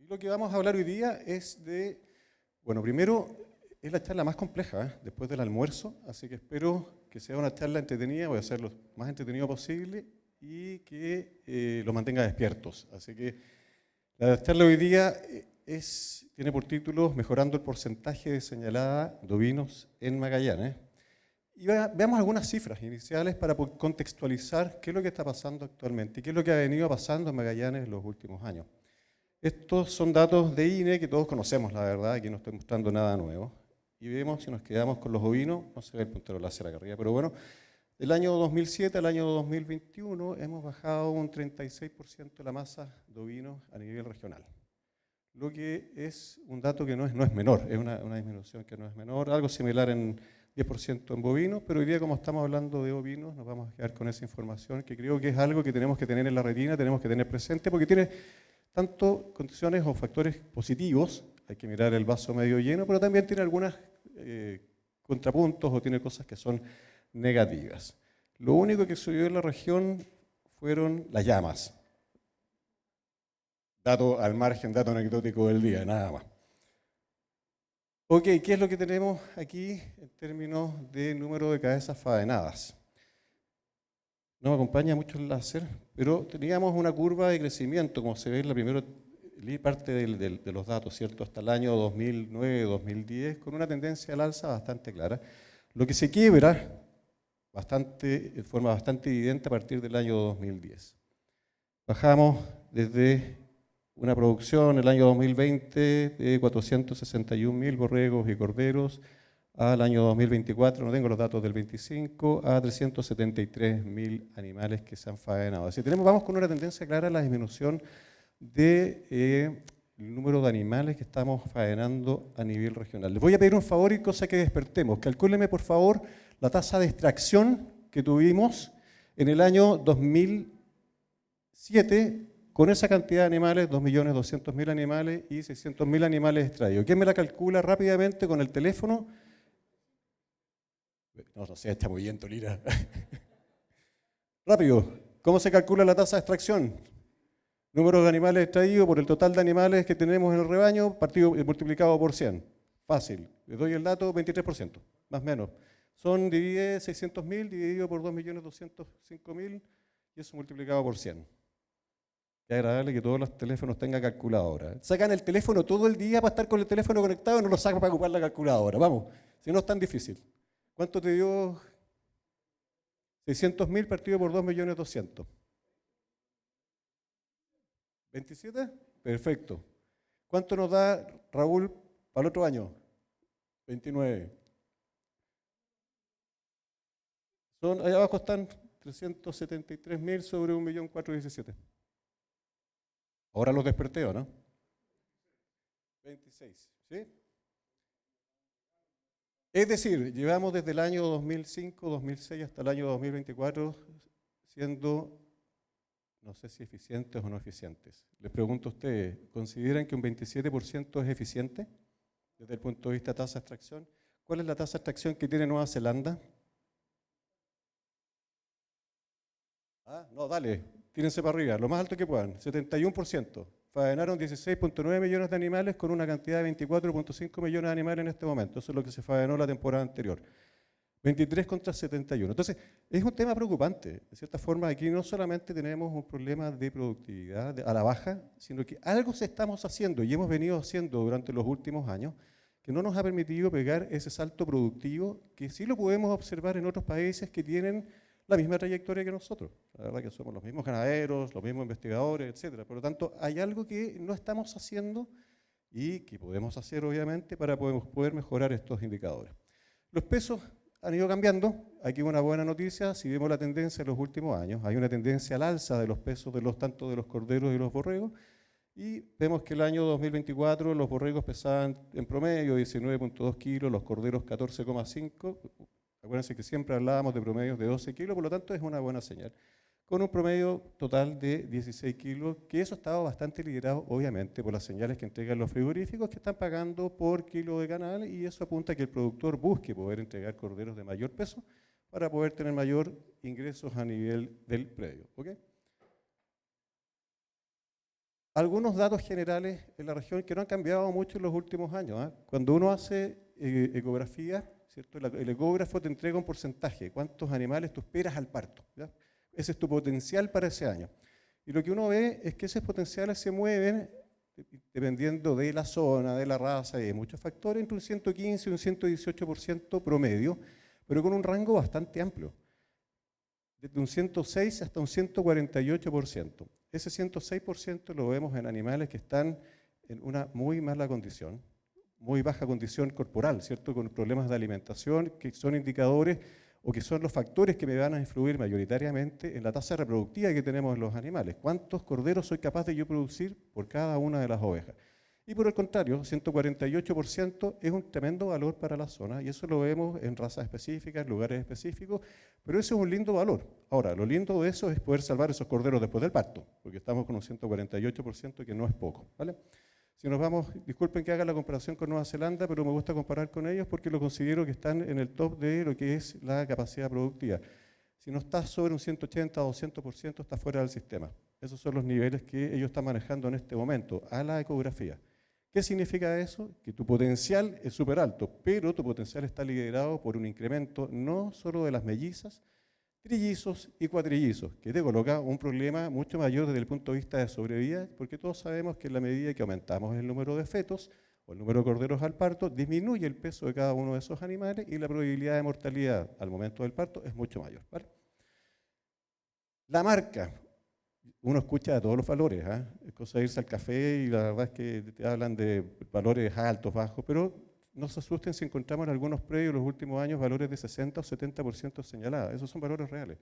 Y lo que vamos a hablar hoy día es de, bueno, primero es la charla más compleja, después del almuerzo, así que espero que sea una charla entretenida, voy a hacer lo más entretenido posible y que los mantenga despiertos. Así que la charla hoy día tiene por título Mejorando el porcentaje de señalada de ovinos en Magallanes. Y veamos algunas cifras iniciales para contextualizar qué es lo que está pasando actualmente y qué es lo que ha venido pasando en Magallanes en los últimos años. Estos son datos de INE que todos conocemos, la verdad, aquí no estoy mostrando nada nuevo. Y vemos, si nos quedamos con los ovinos, no se ve el puntero láser acá arriba, pero bueno, del año 2007 al año 2021 hemos bajado un 36% la masa de ovinos a nivel regional. Lo que es un dato que no es menor, es una disminución que no es menor, algo similar en 10% en bovinos, pero hoy día como estamos hablando de ovinos nos vamos a quedar con esa información que creo que es algo que tenemos que tener en la retina, tenemos que tener presente, porque tiene tanto condiciones o factores positivos, hay que mirar el vaso medio lleno, pero también tiene algunos contrapuntos o tiene cosas que son negativas. Lo único que subió en la región fueron las llamas. Dato al margen, dato anecdótico del día, nada más. Ok, ¿qué es lo que tenemos aquí en términos de número de cabezas faenadas? No me acompaña mucho el láser, pero teníamos una curva de crecimiento, como se ve en la primera parte de los datos, ¿cierto? Hasta el año 2009-2010, con una tendencia al alza bastante clara. Lo que se quiebra de forma bastante evidente a partir del año 2010. Bajamos desde una producción en el año 2020 de 461.000 borregos y corderos al año 2024, no tengo los datos del 25, a 373.000 animales que se han faenado. Así que vamos con una tendencia clara a la disminución del número de animales que estamos faenando a nivel regional. Les voy a pedir un favor y cosa que despertemos. Calcúleme, por favor, la tasa de extracción que tuvimos en el año 2007 con esa cantidad de animales, 2.200.000 animales y 600.000 animales extraídos. ¿Quién me la calcula rápidamente con el teléfono? No sé, está muy bien, Tolira. Rápido, ¿cómo se calcula la tasa de extracción? Número de animales extraídos por el total de animales que tenemos en el rebaño, multiplicado por 100. Fácil. Les doy el dato, 23%, más o menos. Divide 600.000 dividido por 2.205.000 y eso multiplicado por 100. Qué agradable que todos los teléfonos tengan calculadora. Sacan el teléfono todo el día para estar con el teléfono conectado y no lo sacan para ocupar la calculadora. Vamos, si no es tan difícil. ¿Cuánto te dio 600.000 partido por 2.200.000? ¿27? Perfecto. ¿Cuánto nos da, Raúl, para el otro año? 29. Ahí abajo están 373.000 sobre 1.417.000. Ahora los desperté, ¿o no? 26, ¿sí? Es decir, llevamos desde el año 2005, 2006 hasta el año 2024 siendo, no sé si eficientes o no eficientes. Les pregunto a ustedes, ¿consideran que un 27% es eficiente desde el punto de vista de tasa de extracción? ¿Cuál es la tasa de extracción que tiene Nueva Zelanda? No, dale, tírense para arriba, lo más alto que puedan, 71%. Faenaron 16.9 millones de animales con una cantidad de 24.5 millones de animales en este momento. Eso es lo que se faenó la temporada anterior. 23 contra 71. Entonces, es un tema preocupante. De cierta forma, aquí no solamente tenemos un problema de productividad a la baja, sino que algo se estamos haciendo y hemos venido haciendo durante los últimos años que no nos ha permitido pegar ese salto productivo que sí lo podemos observar en otros países que tienen la misma trayectoria que nosotros. La verdad que somos los mismos ganaderos, los mismos investigadores, etcétera. Por lo tanto, hay algo que no estamos haciendo y que podemos hacer, obviamente, para poder mejorar estos indicadores. Los pesos han ido cambiando. Aquí una buena noticia, si vemos la tendencia en los últimos años, hay una tendencia al alza de los pesos tanto de los corderos y los borregos, y vemos que el año 2024 los borregos pesaban en promedio 19.2 kilos, los corderos 14,5. Acuérdense que siempre hablábamos de promedios de 12 kilos, por lo tanto es una buena señal. Con un promedio total de 16 kilos, que eso ha estado bastante liderado, obviamente, por las señales que entregan los frigoríficos que están pagando por kilo de canal, y eso apunta a que el productor busque poder entregar corderos de mayor peso para poder tener mayor ingresos a nivel del predio. ¿Okay? Algunos datos generales en la región que no han cambiado mucho en los últimos años. ¿Ah? Cuando uno hace ecografía, ¿cierto? El ecógrafo te entrega un porcentaje, cuántos animales tú esperas al parto. ¿Ya? Ese es tu potencial para ese año. Y lo que uno ve es que esos potenciales se mueven, dependiendo de la zona, de la raza y de muchos factores, entre un 115 y un 118% promedio, pero con un rango bastante amplio, desde un 106 hasta un 148%. Ese 106% lo vemos en animales que están en una muy mala condición, muy baja condición corporal, ¿cierto? Con problemas de alimentación, que son indicadores o que son los factores que me van a influir mayoritariamente en la tasa reproductiva que tenemos en los animales. ¿Cuántos corderos soy capaz de yo producir por cada una de las ovejas? Y por el contrario, 148% es un tremendo valor para la zona, y eso lo vemos en razas específicas, en lugares específicos, pero eso es un lindo valor. Ahora, lo lindo de eso es poder salvar esos corderos después del parto, porque estamos con un 148% que no es poco, ¿vale? Si nos vamos, disculpen que haga la comparación con Nueva Zelanda, pero me gusta comparar con ellos porque lo considero que están en el top de lo que es la capacidad productiva. Si no está sobre un 180 o 200%, está fuera del sistema. Esos son los niveles que ellos están manejando en este momento a la ecografía. ¿Qué significa eso? Que tu potencial es súper alto, pero tu potencial está liderado por un incremento no solo de las mellizas, trillizos y cuatrillizos, que te coloca un problema mucho mayor desde el punto de vista de sobrevida, porque todos sabemos que en la medida que aumentamos el número de fetos o el número de corderos al parto, disminuye el peso de cada uno de esos animales y la probabilidad de mortalidad al momento del parto es mucho mayor, ¿vale? La marca. Uno escucha de todos los valores, ¿eh? Es cosa de irse al café y la verdad es que te hablan de valores altos, bajos, pero no se asusten si encontramos en algunos predios en los últimos años valores de 60 o 70% señalados. Esos son valores reales.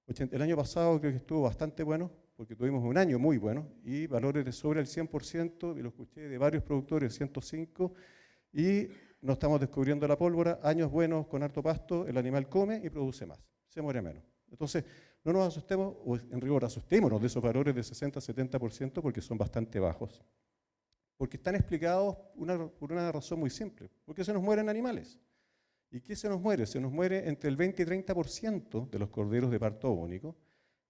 El año pasado creo que estuvo bastante bueno, porque tuvimos un año muy bueno, y valores de sobre el 100%, y lo escuché de varios productores, 105, y no estamos descubriendo la pólvora, años buenos con harto pasto, el animal come y produce más, se muere menos. Entonces, no nos asustemos, o en rigor asustémonos de esos valores de 60-70% porque son bastante bajos. Porque están explicados por una razón muy simple, porque se nos mueren animales. ¿Y qué se nos muere? Se nos muere entre el 20 y 30% de los corderos de parto único,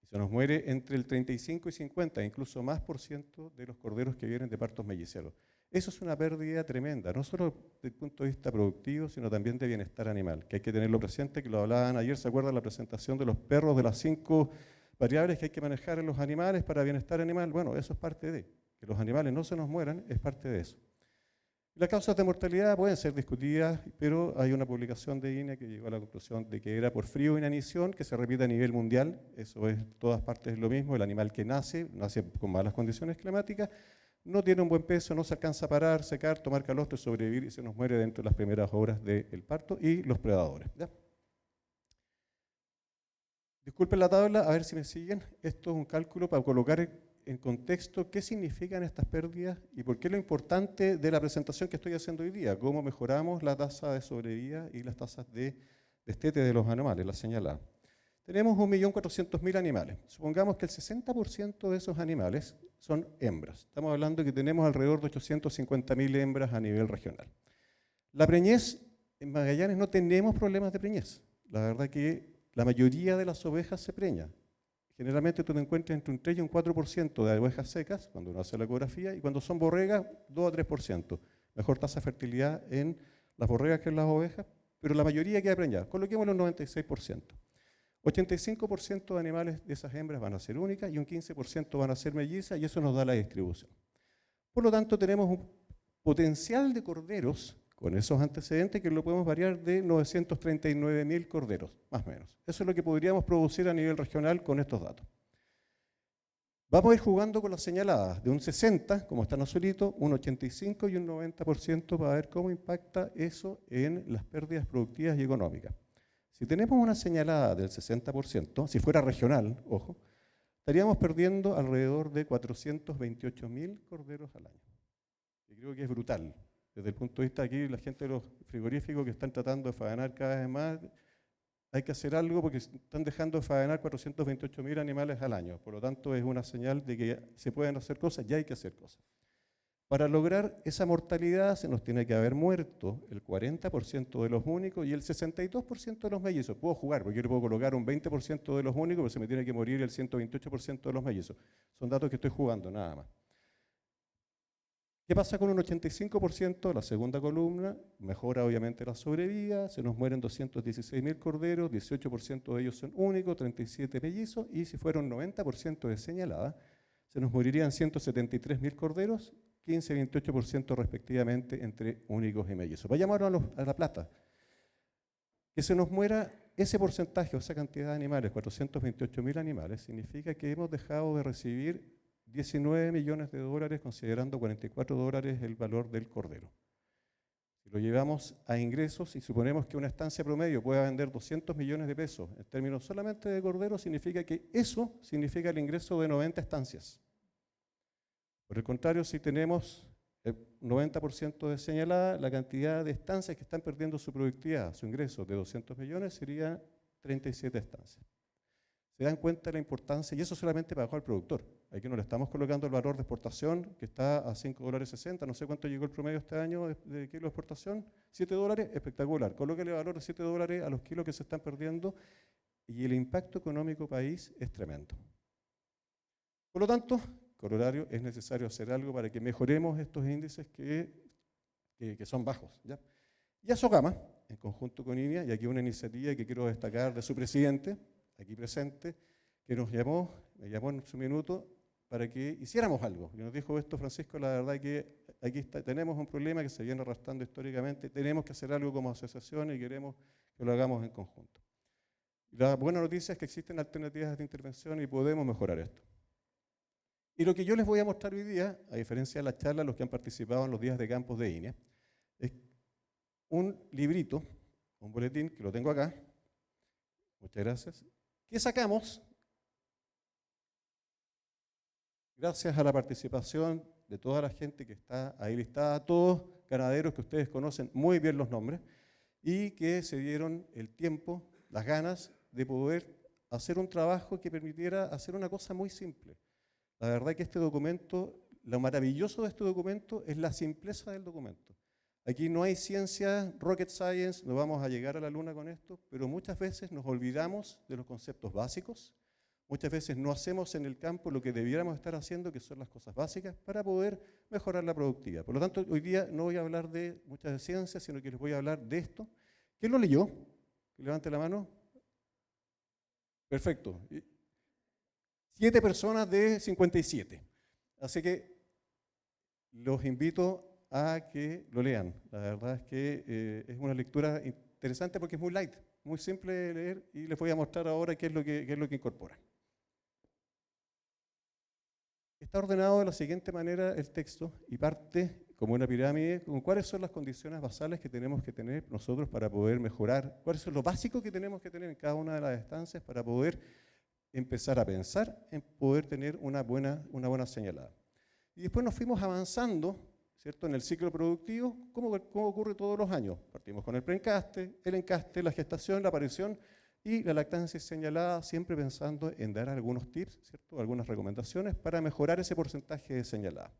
y se nos muere entre el 35 y 50, incluso más por ciento de los corderos que vienen de partos melliceros. Eso es una pérdida tremenda, no solo desde el punto de vista productivo, sino también de bienestar animal, que hay que tenerlo presente, que lo hablaban ayer, ¿se acuerdan la presentación de los perros, de las 5 variables que hay que manejar en los animales para bienestar animal? Bueno, eso es parte de, que los animales no se nos mueran, es parte de eso. Las causas de mortalidad pueden ser discutidas, pero hay una publicación de INE que llegó a la conclusión de que era por frío e inanición, que se repite a nivel mundial, eso es, en todas partes es lo mismo, el animal que nace con malas condiciones climáticas, no tiene un buen peso, no se alcanza a parar, secar, tomar calostro, sobrevivir y se nos muere dentro de las primeras horas del parto y los predadores. ¿Ya? Disculpen la tabla, a ver si me siguen. Esto es un cálculo para colocar en contexto qué significan estas pérdidas y por qué lo importante de la presentación que estoy haciendo hoy día, cómo mejoramos la tasa de sobrevida y las tasas de destete de los animales, la señalada. Tenemos 1.400.000 animales. Supongamos que el 60% de esos animales son hembras. Estamos hablando de que tenemos alrededor de 850.000 hembras a nivel regional. La preñez, en Magallanes no tenemos problemas de preñez. La verdad que la mayoría de las ovejas se preña. Generalmente tú te encuentras entre un 3 y un 4% de ovejas secas, cuando uno hace la ecografía, y cuando son borregas, 2 a 3%. Mejor tasa de fertilidad en las borregas que en las ovejas, pero la mayoría queda preñada. Coloquémoslo en 96%. 85% de animales de esas hembras van a ser únicas y un 15% van a ser mellizas, y eso nos da la distribución. Por lo tanto, tenemos un potencial de corderos con esos antecedentes que lo podemos variar de 939.000 corderos, más o menos. Eso es lo que podríamos producir a nivel regional con estos datos. Vamos a ir jugando con las señaladas, de un 60, como están azulitos, un 85 y un 90% para ver cómo impacta eso en las pérdidas productivas y económicas. Si tenemos una señalada del 60%, si fuera regional, ojo, estaríamos perdiendo alrededor de 428.000 corderos al año. Y creo que es brutal. Desde el punto de vista aquí, la gente de los frigoríficos que están tratando de faenar cada vez más, hay que hacer algo porque están dejando de faenar 428.000 animales al año. Por lo tanto, es una señal de que se pueden hacer cosas y hay que hacer cosas. Para lograr esa mortalidad se nos tiene que haber muerto el 40% de los únicos y el 62% de los mellizos. Puedo jugar, porque yo le puedo colocar un 20% de los únicos, pero se me tiene que morir el 128% de los mellizos. Son datos que estoy jugando, nada más. ¿Qué pasa con un 85%? La segunda columna, mejora obviamente la sobrevida, se nos mueren 216.000 corderos, 18% de ellos son únicos, 37 mellizos, y si fuera un 90% de señalada, se nos morirían 173.000 corderos, 15 y 28% respectivamente entre únicos y mellizos. Vayamos ahora a la plata. Que se nos muera ese porcentaje o esa cantidad de animales, 428.000 animales, significa que hemos dejado de recibir 19 millones de dólares, considerando 44 dólares el valor del cordero. Si lo llevamos a ingresos y suponemos que una estancia promedio pueda vender 200 millones de pesos en términos solamente de cordero, significa que eso significa el ingreso de 90 estancias. Por el contrario, si tenemos el 90% de señalada, la cantidad de estancias que están perdiendo su productividad, su ingreso de 200 millones, sería 37 estancias. Se dan cuenta de la importancia, y eso solamente para el productor. Aquí no le estamos colocando el valor de exportación, que está a $5.60, no sé cuánto llegó el promedio este año de kilo de exportación, $7, espectacular. Colóquele valor de $7 a los kilos que se están perdiendo, y el impacto económico país es tremendo. Por lo tanto, corolario, es necesario hacer algo para que mejoremos estos índices que son bajos, ¿ya? Y a Socama, en conjunto con INEA, y aquí una iniciativa que quiero destacar de su presidente, aquí presente, que me llamó en su minuto para que hiciéramos algo. Y nos dijo esto, Francisco, la verdad que aquí tenemos un problema que se viene arrastrando históricamente, tenemos que hacer algo como asociación y queremos que lo hagamos en conjunto. Y la buena noticia es que existen alternativas de intervención y podemos mejorar esto. Y lo que yo les voy a mostrar hoy día, a diferencia de la charla, los que han participado en los días de campos de INEA, es un librito, un boletín, que lo tengo acá, muchas gracias, que sacamos gracias a la participación de toda la gente que está ahí listada, todos ganaderos que ustedes conocen muy bien los nombres, y que se dieron el tiempo, las ganas de poder hacer un trabajo que permitiera hacer una cosa muy simple. La verdad que este documento, lo maravilloso de este documento es la simpleza del documento. Aquí no hay ciencia, rocket science, no vamos a llegar a la luna con esto, pero muchas veces nos olvidamos de los conceptos básicos, muchas veces no hacemos en el campo lo que debiéramos estar haciendo, que son las cosas básicas, para poder mejorar la productividad. Por lo tanto, hoy día no voy a hablar de muchas de ciencias, sino que les voy a hablar de esto. ¿Quién lo leyó? Que levante la mano. Perfecto. 7 personas de 57. Así que los invito a que lo lean. La verdad es que es una lectura interesante porque es muy light, muy simple de leer, y les voy a mostrar ahora qué es lo que incorpora. Está ordenado de la siguiente manera el texto y parte como una pirámide con cuáles son las condiciones basales que tenemos que tener nosotros para poder mejorar, cuáles son lo básico que tenemos que tener en cada una de las estancias para poder empezar a pensar en poder tener una buena señalada. Y después nos fuimos avanzando, ¿cierto?, en el ciclo productivo, como ocurre todos los años. Partimos con el preencaste, el encaste, la gestación, la aparición y la lactancia señalada, siempre pensando en dar algunos tips, ¿cierto?, algunas recomendaciones para mejorar ese porcentaje de señalada.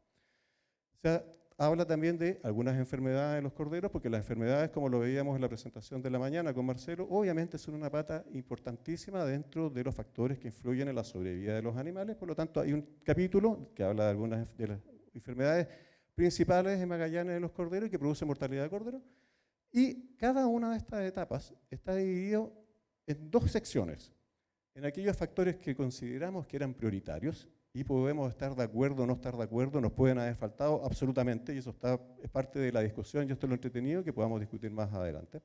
O sea, habla también de algunas enfermedades de los corderos, porque las enfermedades, como lo veíamos en la presentación de la mañana con Marcelo, obviamente son una pata importantísima dentro de los factores que influyen en la sobrevida de los animales. Por lo tanto, hay un capítulo que habla de algunas de las enfermedades principales en Magallanes de los corderos y que producen mortalidad de corderos. Y cada una de estas etapas está dividido en dos secciones. En aquellos factores que consideramos que eran prioritarios, y podemos estar de acuerdo o no estar de acuerdo, nos pueden haber faltado absolutamente, y eso es parte de la discusión, y esto es lo entretenido que podamos discutir más adelante.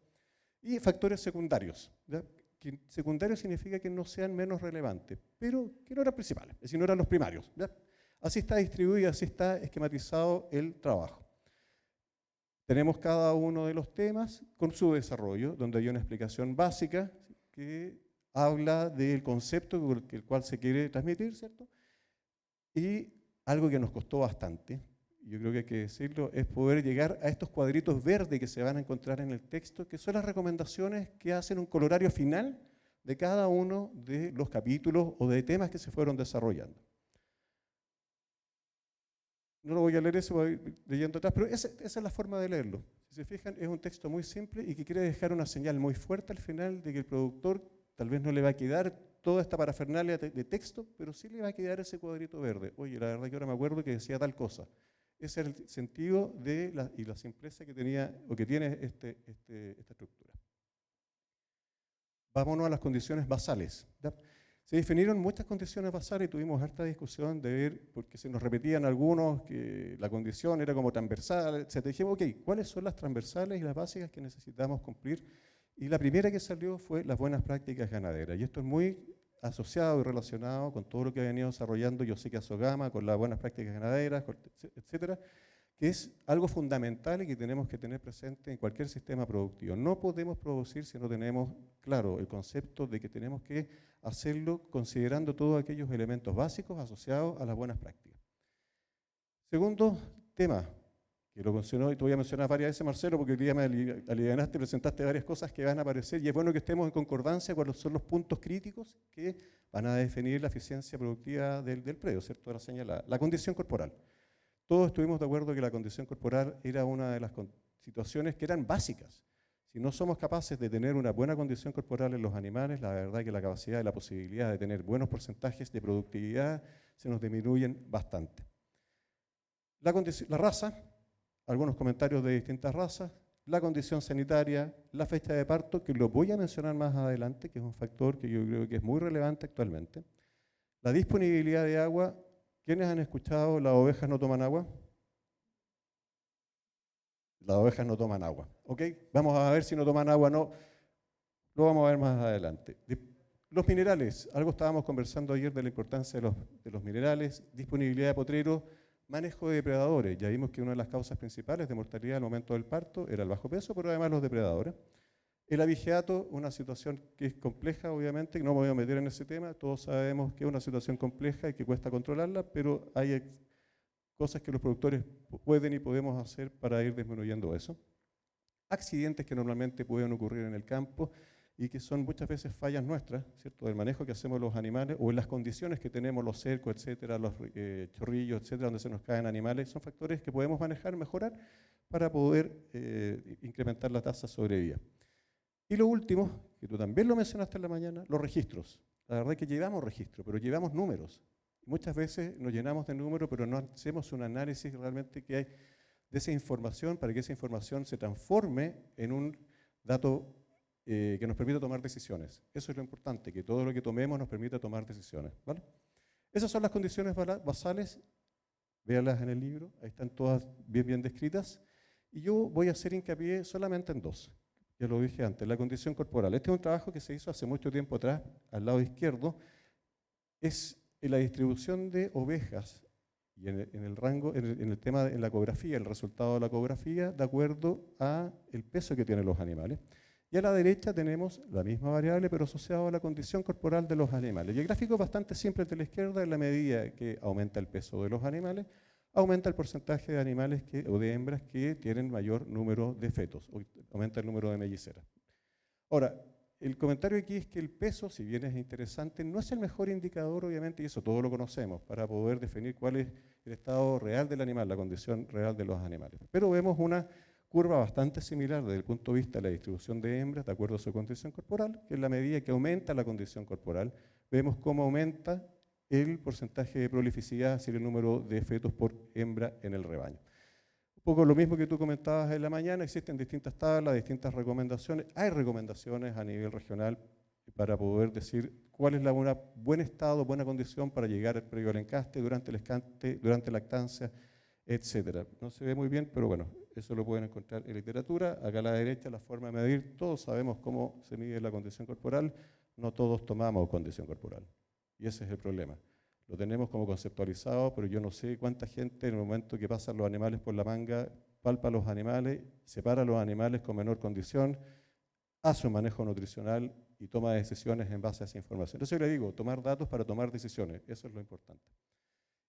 Y factores secundarios, ¿ya? Que secundarios significa que no sean menos relevantes, pero que no eran principales, es decir, no eran los primarios, ¿ya? Así está distribuido, así está esquematizado el trabajo. Tenemos cada uno de los temas con su desarrollo, donde hay una explicación básica que habla del concepto con el cual se quiere transmitir, ¿cierto? Y algo que nos costó bastante, yo creo que hay que decirlo, es poder llegar a estos cuadritos verdes que se van a encontrar en el texto, que son las recomendaciones que hacen un colorario final de cada uno de los capítulos o de temas que se fueron desarrollando. No lo voy a leer eso, voy leyendo atrás, pero esa es la forma de leerlo. Si se fijan, es un texto muy simple y que quiere dejar una señal muy fuerte al final de que el productor tal vez no le va a quedar toda esta parafernalia de texto, pero sí le va a quedar ese cuadrito verde. Oye, la verdad que ahora me acuerdo que decía tal cosa. Ese era el sentido y la simpleza que tenía o que tiene esta estructura. Vámonos a las condiciones basales. ¿Ya? Se definieron muchas condiciones basales y tuvimos harta discusión de ver, porque se nos repetían algunos que la condición era como transversal, etc. Dijimos, ok, ¿cuáles son las transversales y las básicas que necesitamos cumplir? Y la primera que salió fue las buenas prácticas ganaderas. Y esto es muy asociado y relacionado con todo lo que ha venido desarrollando Yoshiki Sogama, con las buenas prácticas ganaderas, etcétera, que es algo fundamental y que tenemos que tener presente en cualquier sistema productivo. No podemos producir si no tenemos claro el concepto de que tenemos que hacerlo considerando todos aquellos elementos básicos asociados a las buenas prácticas. Segundo tema, que lo mencionó y te voy a mencionar varias veces, Marcelo, porque hoy día me alivianaste, presentaste varias cosas que van a aparecer y es bueno que estemos en concordancia con cuáles son los puntos críticos que van a definir la eficiencia productiva del predio, ¿cierto? Ahora señalada. La condición corporal. Todos estuvimos de acuerdo que la condición corporal era una de las situaciones que eran básicas. Si no somos capaces de tener una buena condición corporal en los animales, la verdad es que la capacidad y la posibilidad de tener buenos porcentajes de productividad se nos disminuyen bastante. La raza, algunos comentarios de distintas razas, la condición sanitaria, la fecha de parto, que lo voy a mencionar más adelante, que es un factor que yo creo que es muy relevante actualmente. La disponibilidad de agua. ¿Quiénes han escuchado las ovejas no toman agua? Las ovejas no toman agua, ¿ok? Vamos a ver si no toman agua o no. Lo vamos a ver más adelante. Los minerales, algo estábamos conversando ayer de la importancia de los minerales, disponibilidad de potreros, manejo de depredadores. Ya vimos que una de las causas principales de mortalidad al momento del parto era el bajo peso, pero además los depredadores. El abigeato, una situación que es compleja, obviamente, no me voy a meter en ese tema, todos sabemos que es una situación compleja y que cuesta controlarla, pero hay cosas que los productores pueden y podemos hacer para ir disminuyendo eso. Accidentes que normalmente pueden ocurrir en el campo y que son muchas veces fallas nuestras, ¿cierto? Del manejo que hacemos los animales o en las condiciones que tenemos los cercos, etcétera, los chorrillos, etcétera, donde se nos caen animales, son factores que podemos manejar, mejorar para poder incrementar la tasa de sobrevida. Y lo último, que tú también lo mencionaste en la mañana, los registros. La verdad es que llevamos registros, pero llevamos números. Muchas veces nos llenamos de números, pero no hacemos un análisis realmente que hay de esa información para que esa información se transforme en un dato que nos permita tomar decisiones. Eso es lo importante, que todo lo que tomemos nos permita tomar decisiones. ¿Vale? Esas son las condiciones basales, véanlas en el libro, ahí están todas bien descritas, y yo voy a hacer hincapié solamente en dos. Ya lo dije antes, la condición corporal. Este es un trabajo que se hizo hace mucho tiempo atrás, al lado izquierdo, es en la distribución de ovejas y en el rango, en el tema de la ecografía, el resultado de la ecografía, de acuerdo a el peso que tienen los animales. Y a la derecha tenemos la misma variable, pero asociado a la condición corporal de los animales. Y el gráfico es bastante simple de la izquierda, en la medida que aumenta el peso de los animales, aumenta el porcentaje de animales o de hembras que tienen mayor número de fetos, o aumenta el número de melliceras. Ahora, el comentario aquí es que el peso, si bien es interesante, no es el mejor indicador, obviamente, y eso todos lo conocemos, para poder definir cuál es el estado real del animal, la condición real de los animales. Pero vemos una curva bastante similar desde el punto de vista de la distribución de hembras, de acuerdo a su condición corporal, que en la medida que aumenta la condición corporal, vemos cómo aumenta el porcentaje de prolificidad, es decir, el número de fetos por hembra en el rebaño. Un poco lo mismo que tú comentabas en la mañana, existen distintas tablas, distintas recomendaciones. Hay recomendaciones a nivel regional para poder decir cuál es buen estado, buena condición para llegar previo al encaste, durante lactancia, etcétera. No se ve muy bien, pero bueno, eso lo pueden encontrar en literatura. Acá a la derecha la forma de medir, todos sabemos cómo se mide la condición corporal, no todos tomamos condición corporal. Y ese es el problema. Lo tenemos como conceptualizado, pero yo no sé cuánta gente en el momento que pasan los animales por la manga, palpa los animales, separa a los animales con menor condición, hace un manejo nutricional y toma decisiones en base a esa información. Entonces yo le digo, tomar datos para tomar decisiones, eso es lo importante.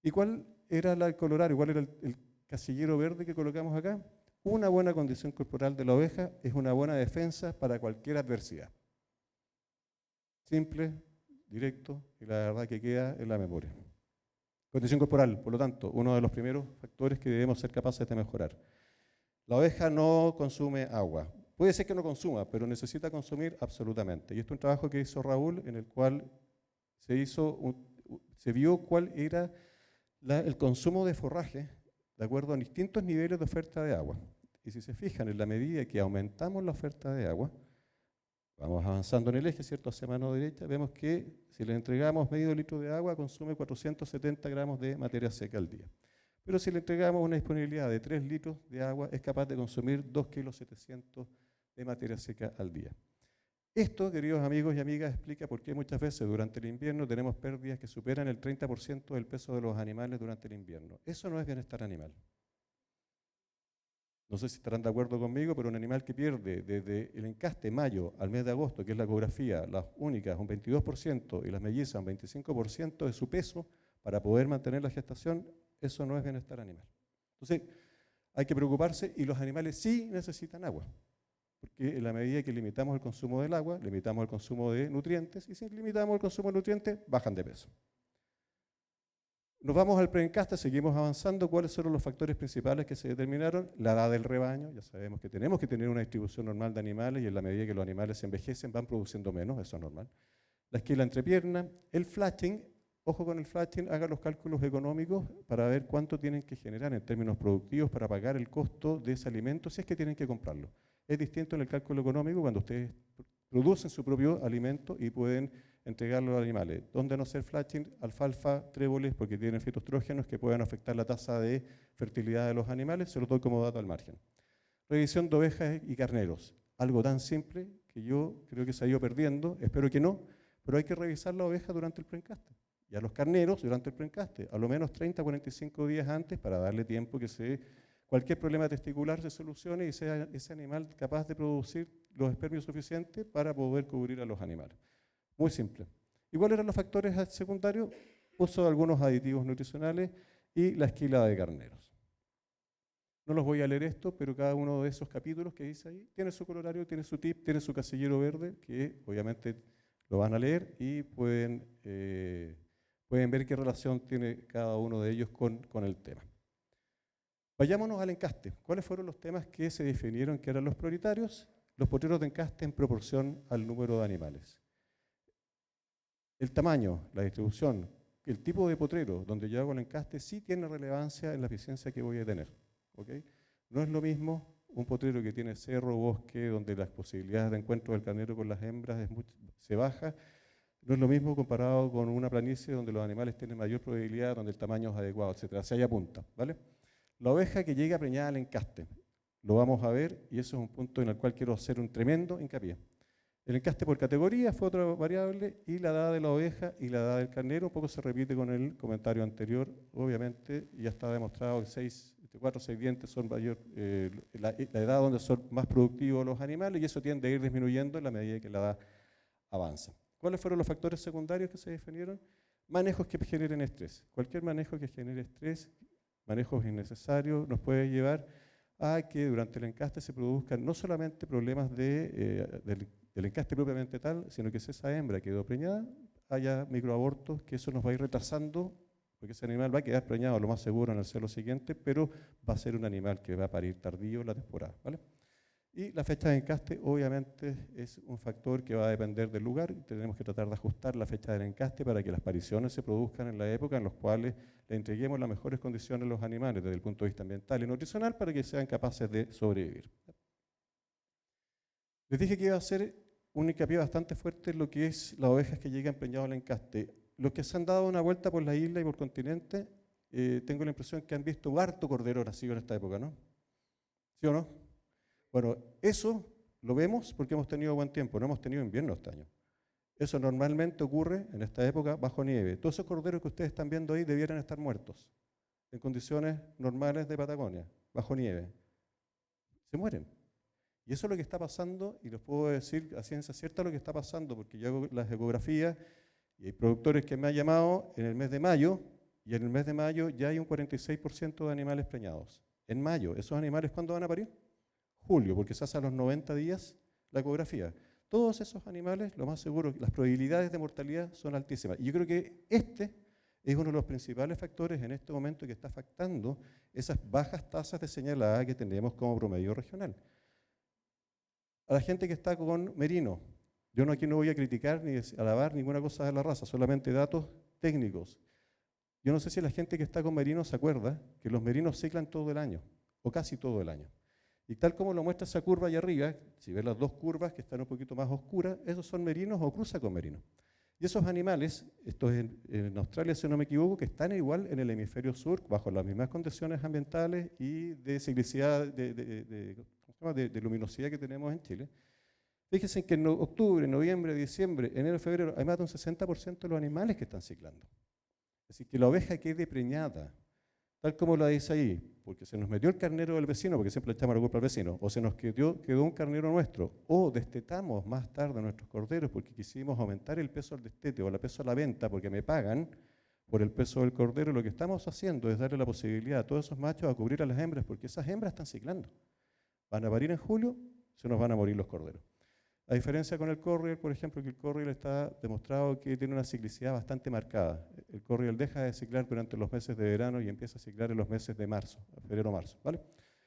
¿Y cuál era el colorario? ¿Cuál era el casillero verde que colocamos acá? Una buena condición corporal de la oveja es una buena defensa para cualquier adversidad. Simple, directo, y la verdad que queda en la memoria. Condición corporal, por lo tanto, uno de los primeros factores que debemos ser capaces de mejorar. La oveja no consume agua. Puede ser que no consuma, pero necesita consumir absolutamente. Y esto es un trabajo que hizo Raúl, en el cual se vio cuál era el consumo de forraje de acuerdo a distintos niveles de oferta de agua. Y si se fijan, en la medida que aumentamos la oferta de agua, vamos avanzando en el eje, ¿cierto? Hacia mano derecha, vemos que si le entregamos medio litro de agua, consume 470 gramos de materia seca al día. Pero si le entregamos una disponibilidad de 3 litros de agua, es capaz de consumir 2,7 kg de materia seca al día. Esto, queridos amigos y amigas, explica por qué muchas veces durante el invierno tenemos pérdidas que superan el 30% del peso de los animales durante el invierno. Eso no es bienestar animal. No sé si estarán de acuerdo conmigo, pero un animal que pierde desde el encaste mayo al mes de agosto, que es la ecografía, las únicas un 22% y las mellizas un 25% de su peso para poder mantener la gestación, eso no es bienestar animal. Entonces, hay que preocuparse y los animales sí necesitan agua, porque en la medida que limitamos el consumo del agua, limitamos el consumo de nutrientes y si limitamos el consumo de nutrientes, bajan de peso. Nos vamos al preencaste, seguimos avanzando. ¿Cuáles fueron los factores principales que se determinaron? La edad del rebaño, ya sabemos que tenemos que tener una distribución normal de animales y en la medida que los animales se envejecen van produciendo menos, eso es normal. La esquila entrepierna, el flatching, ojo con el flatching, hagan los cálculos económicos para ver cuánto tienen que generar en términos productivos para pagar el costo de ese alimento si es que tienen que comprarlo. Es distinto en el cálculo económico cuando ustedes producen su propio alimento y pueden entregarlo a los animales. ¿Dónde no hacer flatching? Alfalfa, tréboles, porque tienen fitoestrógenos que pueden afectar la tasa de fertilidad de los animales, se lo doy como dato al margen. Revisión de ovejas y carneros, algo tan simple que yo creo que se ha ido perdiendo, espero que no, pero hay que revisar la oveja durante el preencaste y a los carneros durante el preencaste, a lo menos 30 a 45 días antes para darle tiempo que cualquier problema testicular se solucione y sea ese animal capaz de producir los espermios suficientes para poder cubrir a los animales. Muy simple. ¿Y cuáles eran los factores secundarios? Uso de algunos aditivos nutricionales y la esquila de carneros. No los voy a leer esto, pero cada uno de esos capítulos que dice ahí tiene su corolario, tiene su tip, tiene su casillero verde, que obviamente lo van a leer y pueden ver qué relación tiene cada uno de ellos con el tema. Vayámonos al encaste. ¿Cuáles fueron los temas que se definieron que eran los prioritarios? Los potreros de encaste en proporción al número de animales. El tamaño, la distribución, el tipo de potrero donde yo hago el encaste sí tiene relevancia en la eficiencia que voy a tener. ¿Okay? No es lo mismo un potrero que tiene cerro, bosque, donde las posibilidades de encuentro del carnero con las hembras se baja. No es lo mismo comparado con una planicie donde los animales tienen mayor probabilidad, donde el tamaño es adecuado, etcétera. Se apunta, ¿vale? La oveja que llega preñada al encaste, lo vamos a ver y eso es un punto en el cual quiero hacer un tremendo hincapié. El encaste por categoría fue otra variable y la edad de la oveja y la edad del carnero un poco se repite con el comentario anterior, obviamente ya está demostrado que 4 o 6 dientes son la edad donde son más productivos los animales y eso tiende a ir disminuyendo en la medida que la edad avanza. ¿Cuáles fueron los factores secundarios que se definieron? Manejos que generen estrés. Cualquier manejo que genere estrés, manejos innecesarios, nos puede llevar a que durante el encaste se produzcan no solamente problemas del encaste propiamente tal, sino que si esa hembra quedó preñada, haya microabortos, que eso nos va a ir retrasando, porque ese animal va a quedar preñado lo más seguro en el celo siguiente, pero va a ser un animal que va a parir tardío la temporada, ¿vale? Y la fecha de encaste obviamente es un factor que va a depender del lugar. Tenemos que tratar de ajustar la fecha del encaste para que las pariciones se produzcan en la época en las cuales le entreguemos las mejores condiciones a los animales desde el punto de vista ambiental y nutricional para que sean capaces de sobrevivir. Les dije que iba a hacer un hincapié bastante fuerte en lo que es las ovejas que llegan preñadas al encaste. Los que se han dado una vuelta por la isla y por continente, tengo la impresión que han visto harto cordero nacido en esta época, ¿no? ¿Sí o no? Bueno, eso lo vemos porque hemos tenido buen tiempo, no hemos tenido invierno este año. Eso normalmente ocurre en esta época bajo nieve. Todos esos corderos que ustedes están viendo ahí debieran estar muertos, en condiciones normales de Patagonia, bajo nieve. Se mueren. Y eso es lo que está pasando, y les puedo decir a ciencia cierta lo que está pasando, porque yo hago las ecografías y hay productores que me han llamado en el mes de mayo, y en el mes de mayo ya hay un 46% de animales preñados. En mayo, ¿esos animales cuándo van a parir? Julio, porque se hace a los 90 días la ecografía. Todos esos animales, lo más seguro, las probabilidades de mortalidad son altísimas. Y yo creo que este es uno de los principales factores en este momento que está afectando esas bajas tasas de señalada que tenemos como promedio regional. A la gente que está con merino, yo aquí no voy a criticar ni alabar ninguna cosa de la raza, solamente datos técnicos. yo no sé si la gente que está con merinos se acuerda que los merinos ciclan todo el año, o casi todo el año. Y tal como lo muestra esa curva allá arriba, si ves las dos curvas que están un poquito más oscuras, esos son merinos o cruza con merinos. Y esos animales, estos en Australia, si no me equivoco, que están igual en el hemisferio sur, bajo las mismas condiciones ambientales y de ciclicidad, de luminosidad que tenemos en Chile. Fíjense que en octubre, noviembre, diciembre, enero, febrero, hay más de un 60% de los animales que están ciclando. Es decir, que la oveja quede preñada, tal como lo dice ahí, porque se nos metió el carnero del vecino, porque siempre le echamos la culpa al vecino, o se nos quedó un carnero nuestro, o destetamos más tarde a nuestros corderos porque quisimos aumentar el peso al destete o el peso a la venta porque me pagan por el peso del cordero, lo que estamos haciendo es darle la posibilidad a todos esos machos a cubrir a las hembras, porque esas hembras están ciclando. Van a parir en julio, se nos van a morir los corderos. A diferencia con el corriel, por ejemplo, que el corriel está demostrado que tiene una ciclicidad bastante marcada. El corriel deja de ciclar durante los meses de verano y empieza a ciclar en los meses de marzo, febrero-marzo, ¿vale?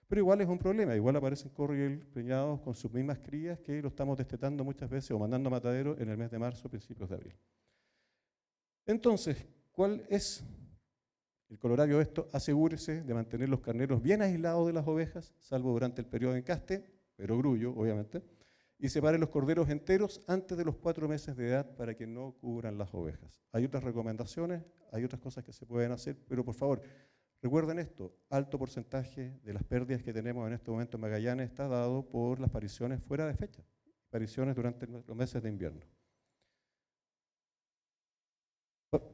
Pero igual es un problema, igual aparecen corriel preñados con sus mismas crías que lo estamos destetando muchas veces o mandando a matadero en el mes de marzo, principios de abril. Entonces, ¿cuál es el corolario de esto? Asegúrese de mantener los carneros bien aislados de las ovejas, salvo durante el periodo de encaste, pero grullo, obviamente, y separe los corderos enteros antes de los 4 meses de edad para que no cubran las ovejas. Hay otras recomendaciones, hay otras cosas que se pueden hacer, pero por favor, recuerden esto, alto porcentaje de las pérdidas que tenemos en este momento en Magallanes está dado por las pariciones fuera de fecha, pariciones durante los meses de invierno.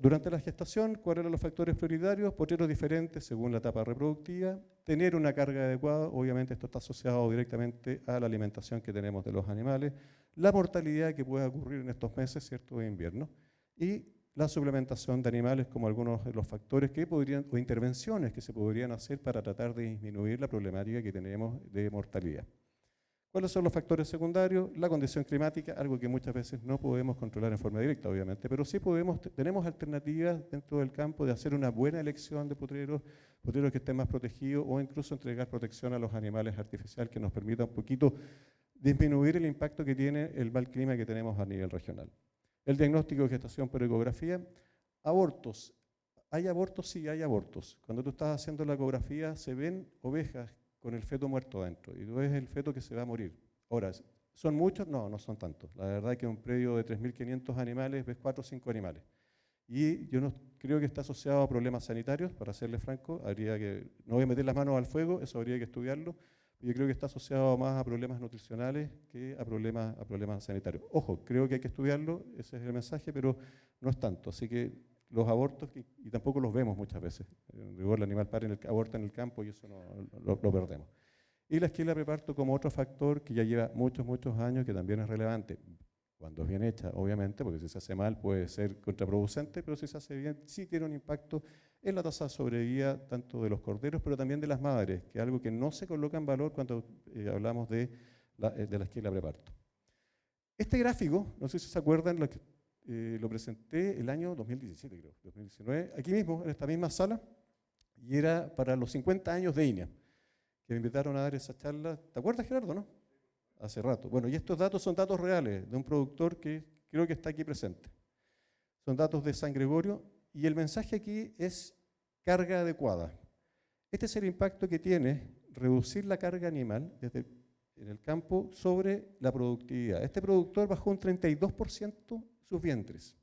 Durante la gestación, ¿cuáles eran los factores prioritarios? Potreros diferentes según la etapa reproductiva, tener una carga adecuada, obviamente esto está asociado directamente a la alimentación que tenemos de los animales, la mortalidad que puede ocurrir en estos meses, ¿cierto?, de invierno, y la suplementación de animales como algunos de los factores que podrían, o intervenciones que se podrían hacer para tratar de disminuir la problemática que tenemos de mortalidad. ¿Cuáles son los factores secundarios? La condición climática, algo que muchas veces no podemos controlar en forma directa, obviamente, pero sí tenemos alternativas dentro del campo de hacer una buena elección de potreros que estén más protegidos o incluso entregar protección a los animales artificiales que nos permita un poquito disminuir el impacto que tiene el mal clima que tenemos a nivel regional. El diagnóstico de gestación por ecografía. Abortos. ¿Hay abortos? Sí, hay abortos. Cuando tú estás haciendo la ecografía se ven ovejas con el feto muerto adentro, y tú ves el feto que se va a morir. Ahora, ¿son muchos? No, no son tantos. La verdad es que en un predio de 3.500 animales ves 4 o 5 animales. Y yo no creo que está asociado a problemas sanitarios, para serle franco, no voy a meter las manos al fuego, eso habría que estudiarlo, yo creo que está asociado más a problemas nutricionales que a problemas sanitarios. Ojo, creo que hay que estudiarlo, ese es el mensaje, pero no es tanto. Así que los abortos, y tampoco los vemos muchas veces. En rigor, el animal aborta en el campo y eso lo perdemos. Y la esquila preparto como otro factor que ya lleva muchos años, que también es relevante. Cuando es bien hecha, obviamente, porque si se hace mal puede ser contraproducente, pero si se hace bien, sí tiene un impacto en la tasa de sobrevida tanto de los corderos, pero también de las madres, que es algo que no se coloca en valor cuando hablamos de la esquila preparto. Este gráfico, no sé si se acuerdan, lo presenté el año 2017, creo, 2019, aquí mismo, en esta misma sala, y era para los 50 años de INEA, que me invitaron a dar esa charla. ¿Te acuerdas, Gerardo, no? Hace rato. Bueno, y estos datos son datos reales de un productor que creo que está aquí presente. Son datos de San Gregorio, y el mensaje aquí es carga adecuada. Este es el impacto que tiene reducir la carga animal en el campo sobre la productividad. Este productor bajó un 32% sus vientres.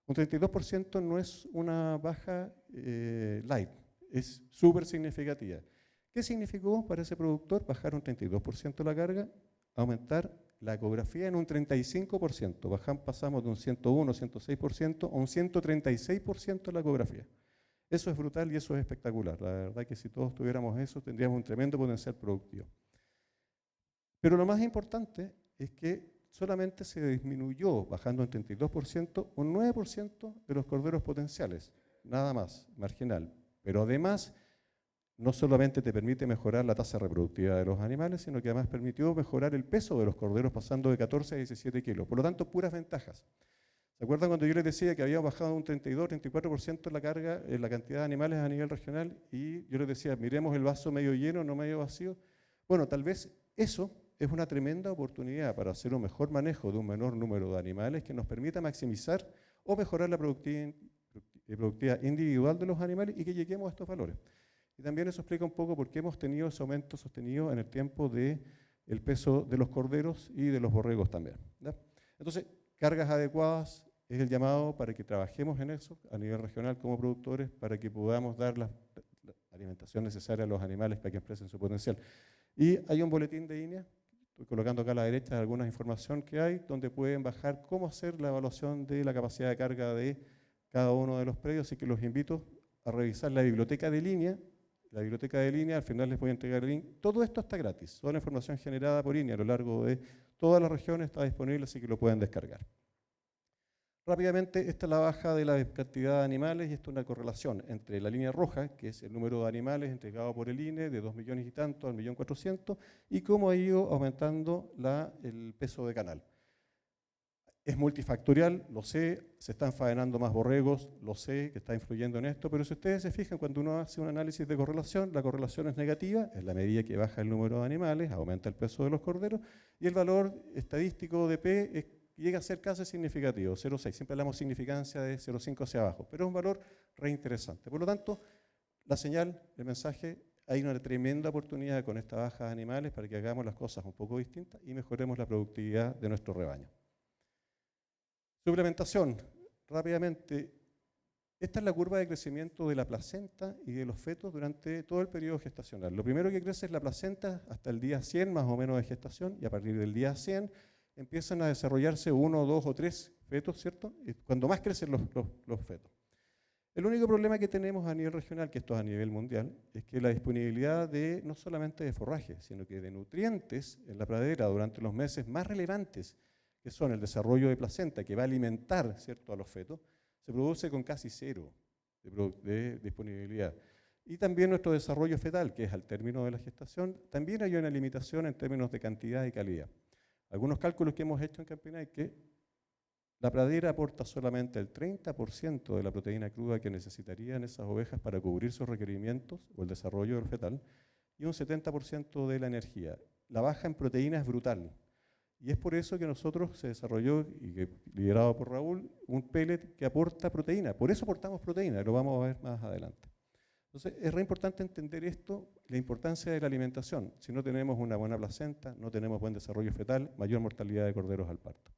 Un 32% no es una baja light, es súper significativa. ¿Qué significó para ese productor? Bajar un 32% la carga, aumentar la ecografía en un 35%. Pasamos de un 101, 106% a un 136% la ecografía. Eso es brutal y eso es espectacular. La verdad es que si todos tuviéramos eso, tendríamos un tremendo potencial productivo. Pero lo más importante es que solamente se disminuyó, bajando un 32%, un 9% de los corderos potenciales, nada más, marginal. Pero además, no solamente te permite mejorar la tasa reproductiva de los animales, sino que además permitió mejorar el peso de los corderos pasando de 14 a 17 kilos. Por lo tanto, puras ventajas. ¿Se acuerdan cuando yo les decía que había bajado un 32, 34% la carga, la cantidad de animales a nivel regional? Y yo les decía, miremos el vaso medio lleno, no medio vacío. Bueno, tal vez eso es una tremenda oportunidad para hacer un mejor manejo de un menor número de animales que nos permita maximizar o mejorar la productividad individual de los animales y que lleguemos a estos valores. Y también eso explica un poco por qué hemos tenido ese aumento sostenido en el tiempo del peso de los corderos y de los borregos también, ¿ya? Entonces, cargas adecuadas es el llamado para que trabajemos en eso a nivel regional como productores, para que podamos dar la alimentación necesaria a los animales para que expresen su potencial. Y hay un boletín de INEA, estoy colocando acá a la derecha alguna información que hay, donde pueden bajar cómo hacer la evaluación de la capacidad de carga de cada uno de los predios, así que los invito a revisar la biblioteca de línea. La biblioteca de línea, al final les voy a entregar el link. Todo esto está gratis, toda la información generada por INEA a lo largo de todas las regiones está disponible, así que lo pueden descargar. Rápidamente, esta es la baja de la cantidad de animales y esto es una correlación entre la línea roja, que es el número de animales entregado por el INE, de 2 millones y tanto al 1.400.000, y cómo ha ido aumentando el peso de canal. Es multifactorial, lo sé, se están faenando más borregos, lo sé que está influyendo en esto, pero si ustedes se fijan, cuando uno hace un análisis de correlación, la correlación es negativa, en la medida que baja el número de animales, aumenta el peso de los corderos, y el valor estadístico de P llega a ser casi significativo, 0,6, siempre hablamos significancia de 0,5 hacia abajo, pero es un valor reinteresante. Por lo tanto, la señal, el mensaje, hay una tremenda oportunidad con esta baja de animales para que hagamos las cosas un poco distintas y mejoremos la productividad de nuestro rebaño. Suplementación, rápidamente. Esta es la curva de crecimiento de la placenta y de los fetos durante todo el periodo gestacional. Lo primero que crece es la placenta hasta el día 100 más o menos de gestación y a partir del día 100 empiezan a desarrollarse 1, 2 o 3 fetos, ¿cierto? Cuando más crecen los fetos. El único problema que tenemos a nivel regional, que esto es a nivel mundial, es que la disponibilidad de no solamente de forraje, sino que de nutrientes en la pradera durante los meses más relevantes, que son el desarrollo de placenta, que va a alimentar, ¿cierto?, a los fetos, se produce con casi cero de disponibilidad. Y también nuestro desarrollo fetal, que es al término de la gestación, también hay una limitación en términos de cantidad y calidad. Algunos cálculos que hemos hecho en Campina es que la pradera aporta solamente el 30% de la proteína cruda que necesitarían esas ovejas para cubrir sus requerimientos o el desarrollo del fetal, y un 70% de la energía. La baja en proteína es brutal. Y es por eso que nosotros se desarrolló, y que, liderado por Raúl, un pellet que aporta proteína. Por eso aportamos proteína, lo vamos a ver más adelante. Entonces, es re importante entender esto, la importancia de la alimentación. Si no tenemos una buena placenta, no tenemos buen desarrollo fetal, mayor mortalidad de corderos al parto.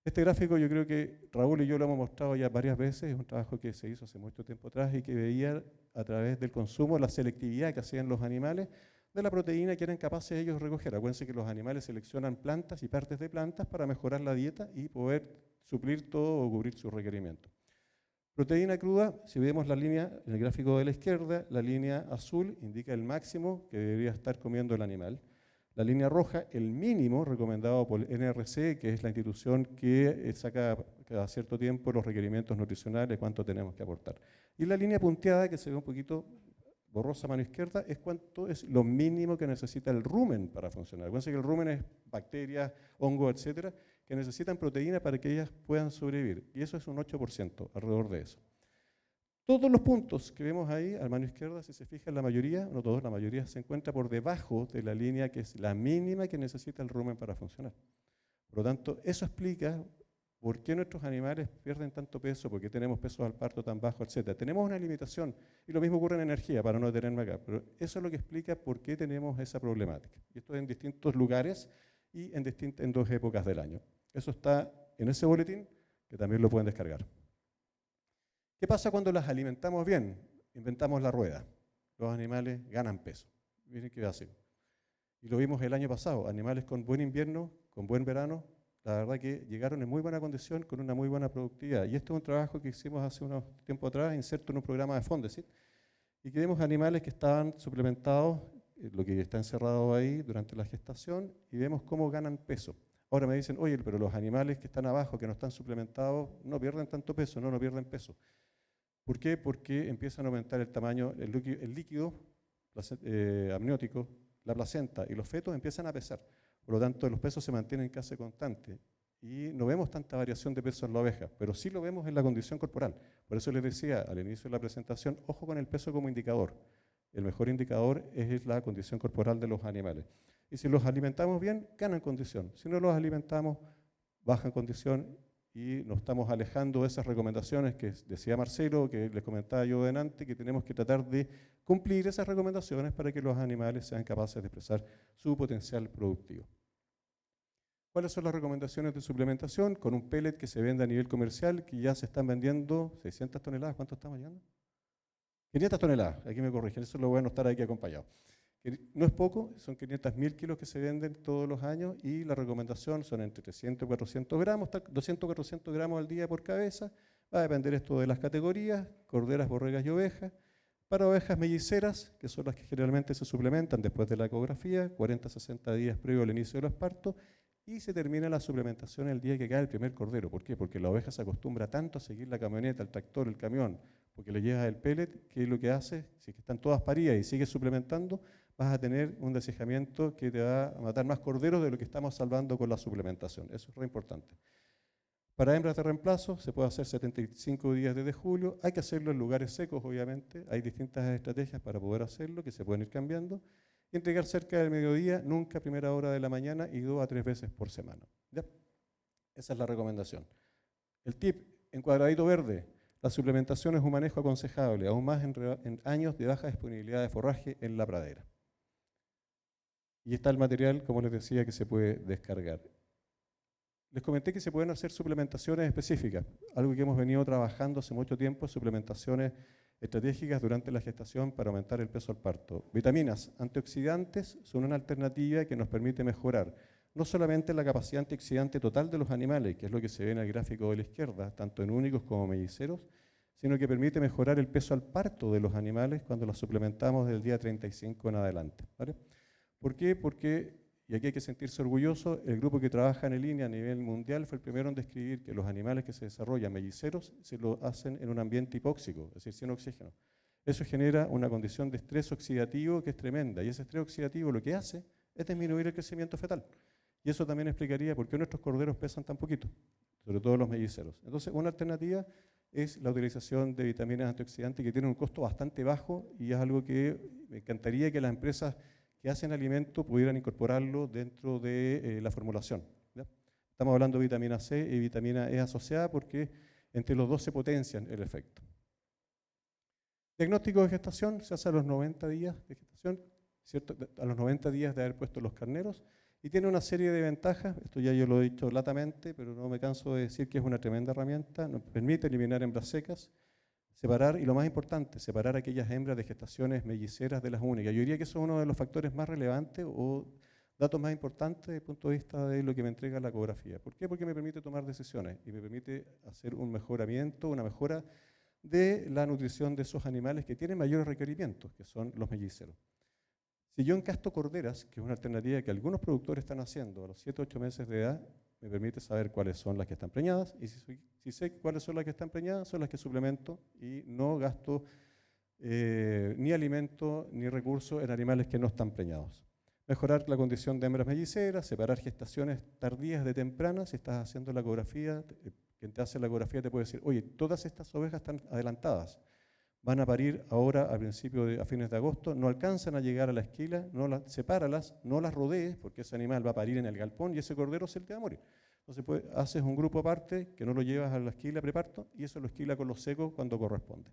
Este gráfico yo creo que Raúl y yo lo hemos mostrado ya varias veces, es un trabajo que se hizo hace mucho tiempo atrás y que veía a través del consumo la selectividad que hacían los animales de la proteína que eran capaces ellos de recoger. Acuérdense que los animales seleccionan plantas y partes de plantas para mejorar la dieta y poder suplir todo o cubrir sus requerimientos. Proteína cruda, si vemos la línea en el gráfico de la izquierda, la línea azul indica el máximo que debería estar comiendo el animal. La línea roja, el mínimo recomendado por el NRC, que es la institución que saca cada cierto tiempo los requerimientos nutricionales, cuánto tenemos que aportar. Y la línea punteada, que se ve un poquito borrosa a mano izquierda, es cuánto es lo mínimo que necesita el rumen para funcionar. Acuérdense que el rumen es bacterias, hongos, etcétera, que necesitan proteína para que ellas puedan sobrevivir. Y eso es un 8%, alrededor de eso. Todos los puntos que vemos ahí, a mano izquierda, si se fijan, la mayoría, no todos, la mayoría se encuentra por debajo de la línea que es la mínima que necesita el rumen para funcionar. Por lo tanto, eso explica por qué nuestros animales pierden tanto peso, por qué tenemos pesos al parto tan bajos, etc. Tenemos una limitación, y lo mismo ocurre en energía, para no detenerme acá, pero eso es lo que explica por qué tenemos esa problemática. Y esto en distintos lugares y en dos épocas del año. Eso está en ese boletín, que también lo pueden descargar. ¿Qué pasa cuando las alimentamos bien? Inventamos la rueda. Los animales ganan peso. Miren qué hacen. Y lo vimos el año pasado. Animales con buen invierno, con buen verano, la verdad que llegaron en muy buena condición, con una muy buena productividad. Y esto es un trabajo que hicimos hace unos tiempo atrás, inserto en un programa de Fondesit, y que vemos animales que estaban suplementados, lo que está encerrado ahí durante la gestación, y vemos cómo ganan peso. Ahora me dicen, oye, pero los animales que están abajo, que no están suplementados, no pierden tanto peso, no pierden peso. ¿Por qué? Porque empiezan a aumentar el tamaño, el líquido amniótico, la placenta y los fetos empiezan a pesar. Por lo tanto, los pesos se mantienen casi constantes y no vemos tanta variación de peso en la oveja, pero sí lo vemos en la condición corporal. Por eso les decía al inicio de la presentación, ojo con el peso como indicador. El mejor indicador es la condición corporal de los animales. Y si los alimentamos bien, ganan condición. Si no los alimentamos, bajan condición y nos estamos alejando de esas recomendaciones que decía Marcelo, que les comentaba yo delante, que tenemos que tratar de cumplir esas recomendaciones para que los animales sean capaces de expresar su potencial productivo. ¿Cuáles son las recomendaciones de suplementación? Con un pellet que se vende a nivel comercial, que ya se están vendiendo 600 toneladas, ¿cuánto estamos llegando? 500 toneladas, aquí me corrigen, eso lo voy a estar aquí acompañado. No es poco, son 500.000 kilos que se venden todos los años y la recomendación son entre 300 y 400 gramos, 200 o 400 gramos al día por cabeza. Va a depender esto de las categorías, corderas, borregas y ovejas. Para ovejas melliceras, que son las que generalmente se suplementan después de la ecografía, 40 a 60 días previo al inicio de los partos, y se termina la suplementación el día que cae el primer cordero. ¿Por qué? Porque la oveja se acostumbra tanto a seguir la camioneta, el tractor, el camión, porque le lleva el pellet, que es lo que hace, si es que están todas paridas y sigues suplementando, vas a tener un descijamiento que te va a matar más corderos de lo que estamos salvando con la suplementación. Eso es re importante. Para hembras de reemplazo se puede hacer 75 días desde julio. Hay que hacerlo en lugares secos, obviamente. Hay distintas estrategias para poder hacerlo, que se pueden ir cambiando. Y entregar cerca del mediodía, nunca a primera hora de la mañana y 2 a 3 veces por semana. ¿Ya? Esa es la recomendación. El tip, en cuadradito verde, la suplementación es un manejo aconsejable, aún más en años de baja disponibilidad de forraje en la pradera. Y está el material, como les decía, que se puede descargar. Les comenté que se pueden hacer suplementaciones específicas, algo que hemos venido trabajando hace mucho tiempo, suplementaciones estratégicas durante la gestación para aumentar el peso al parto. Vitaminas antioxidantes son una alternativa que nos permite mejorar no solamente la capacidad antioxidante total de los animales, que es lo que se ve en el gráfico de la izquierda, tanto en únicos como melliceros, sino que permite mejorar el peso al parto de los animales cuando los suplementamos del día 35 en adelante. ¿Vale? ¿Por qué? Porque, y aquí hay que sentirse orgulloso, el grupo que trabaja en línea a nivel mundial fue el primero en describir que los animales que se desarrollan melliceros se lo hacen en un ambiente hipóxico, es decir, sin oxígeno. Eso genera una condición de estrés oxidativo que es tremenda, y ese estrés oxidativo lo que hace es disminuir el crecimiento fetal. Y eso también explicaría por qué nuestros corderos pesan tan poquito, sobre todo los melliceros. Entonces, una alternativa es la utilización de vitaminas antioxidantes que tienen un costo bastante bajo y es algo que me encantaría que las empresas que hacen alimento pudieran incorporarlo dentro de la formulación. ¿Ya? Estamos hablando de vitamina C y vitamina E asociada porque entre los dos se potencian el efecto. Diagnóstico de gestación se hace a los 90 días de gestación, ¿cierto? A los 90 días de haber puesto los carneros, y tiene una serie de ventajas. Esto ya yo lo he dicho latamente, pero no me canso de decir que es una tremenda herramienta. Nos permite eliminar hembras secas, separar, y lo más importante, separar aquellas hembras de gestaciones melliceras de las únicas. Yo diría que eso es uno de los factores más relevantes o datos más importantes desde el punto de vista de lo que me entrega la ecografía. ¿Por qué? Porque me permite tomar decisiones y me permite hacer un mejoramiento, una mejora de la nutrición de esos animales que tienen mayores requerimientos, que son los melliceros. Si yo encasto corderas, que es una alternativa que algunos productores están haciendo a los 7 o 8 meses de edad, me permite saber cuáles son las que están preñadas, y si sé cuáles son las que están preñadas, son las que suplemento y no gasto ni alimento ni recursos en animales que no están preñados. Mejorar la condición de hembras melliceras, separar gestaciones tardías de tempranas. Si estás haciendo la ecografía, quien te hace la ecografía te puede decir, oye, todas estas ovejas están adelantadas, van a parir ahora a fines de agosto, no alcanzan a llegar a la esquila, sepáralas, no las rodees, porque ese animal va a parir en el galpón y ese cordero se te va a morir. Entonces haces un grupo aparte que no lo llevas a la esquila preparto y eso lo esquila con los secos cuando corresponde.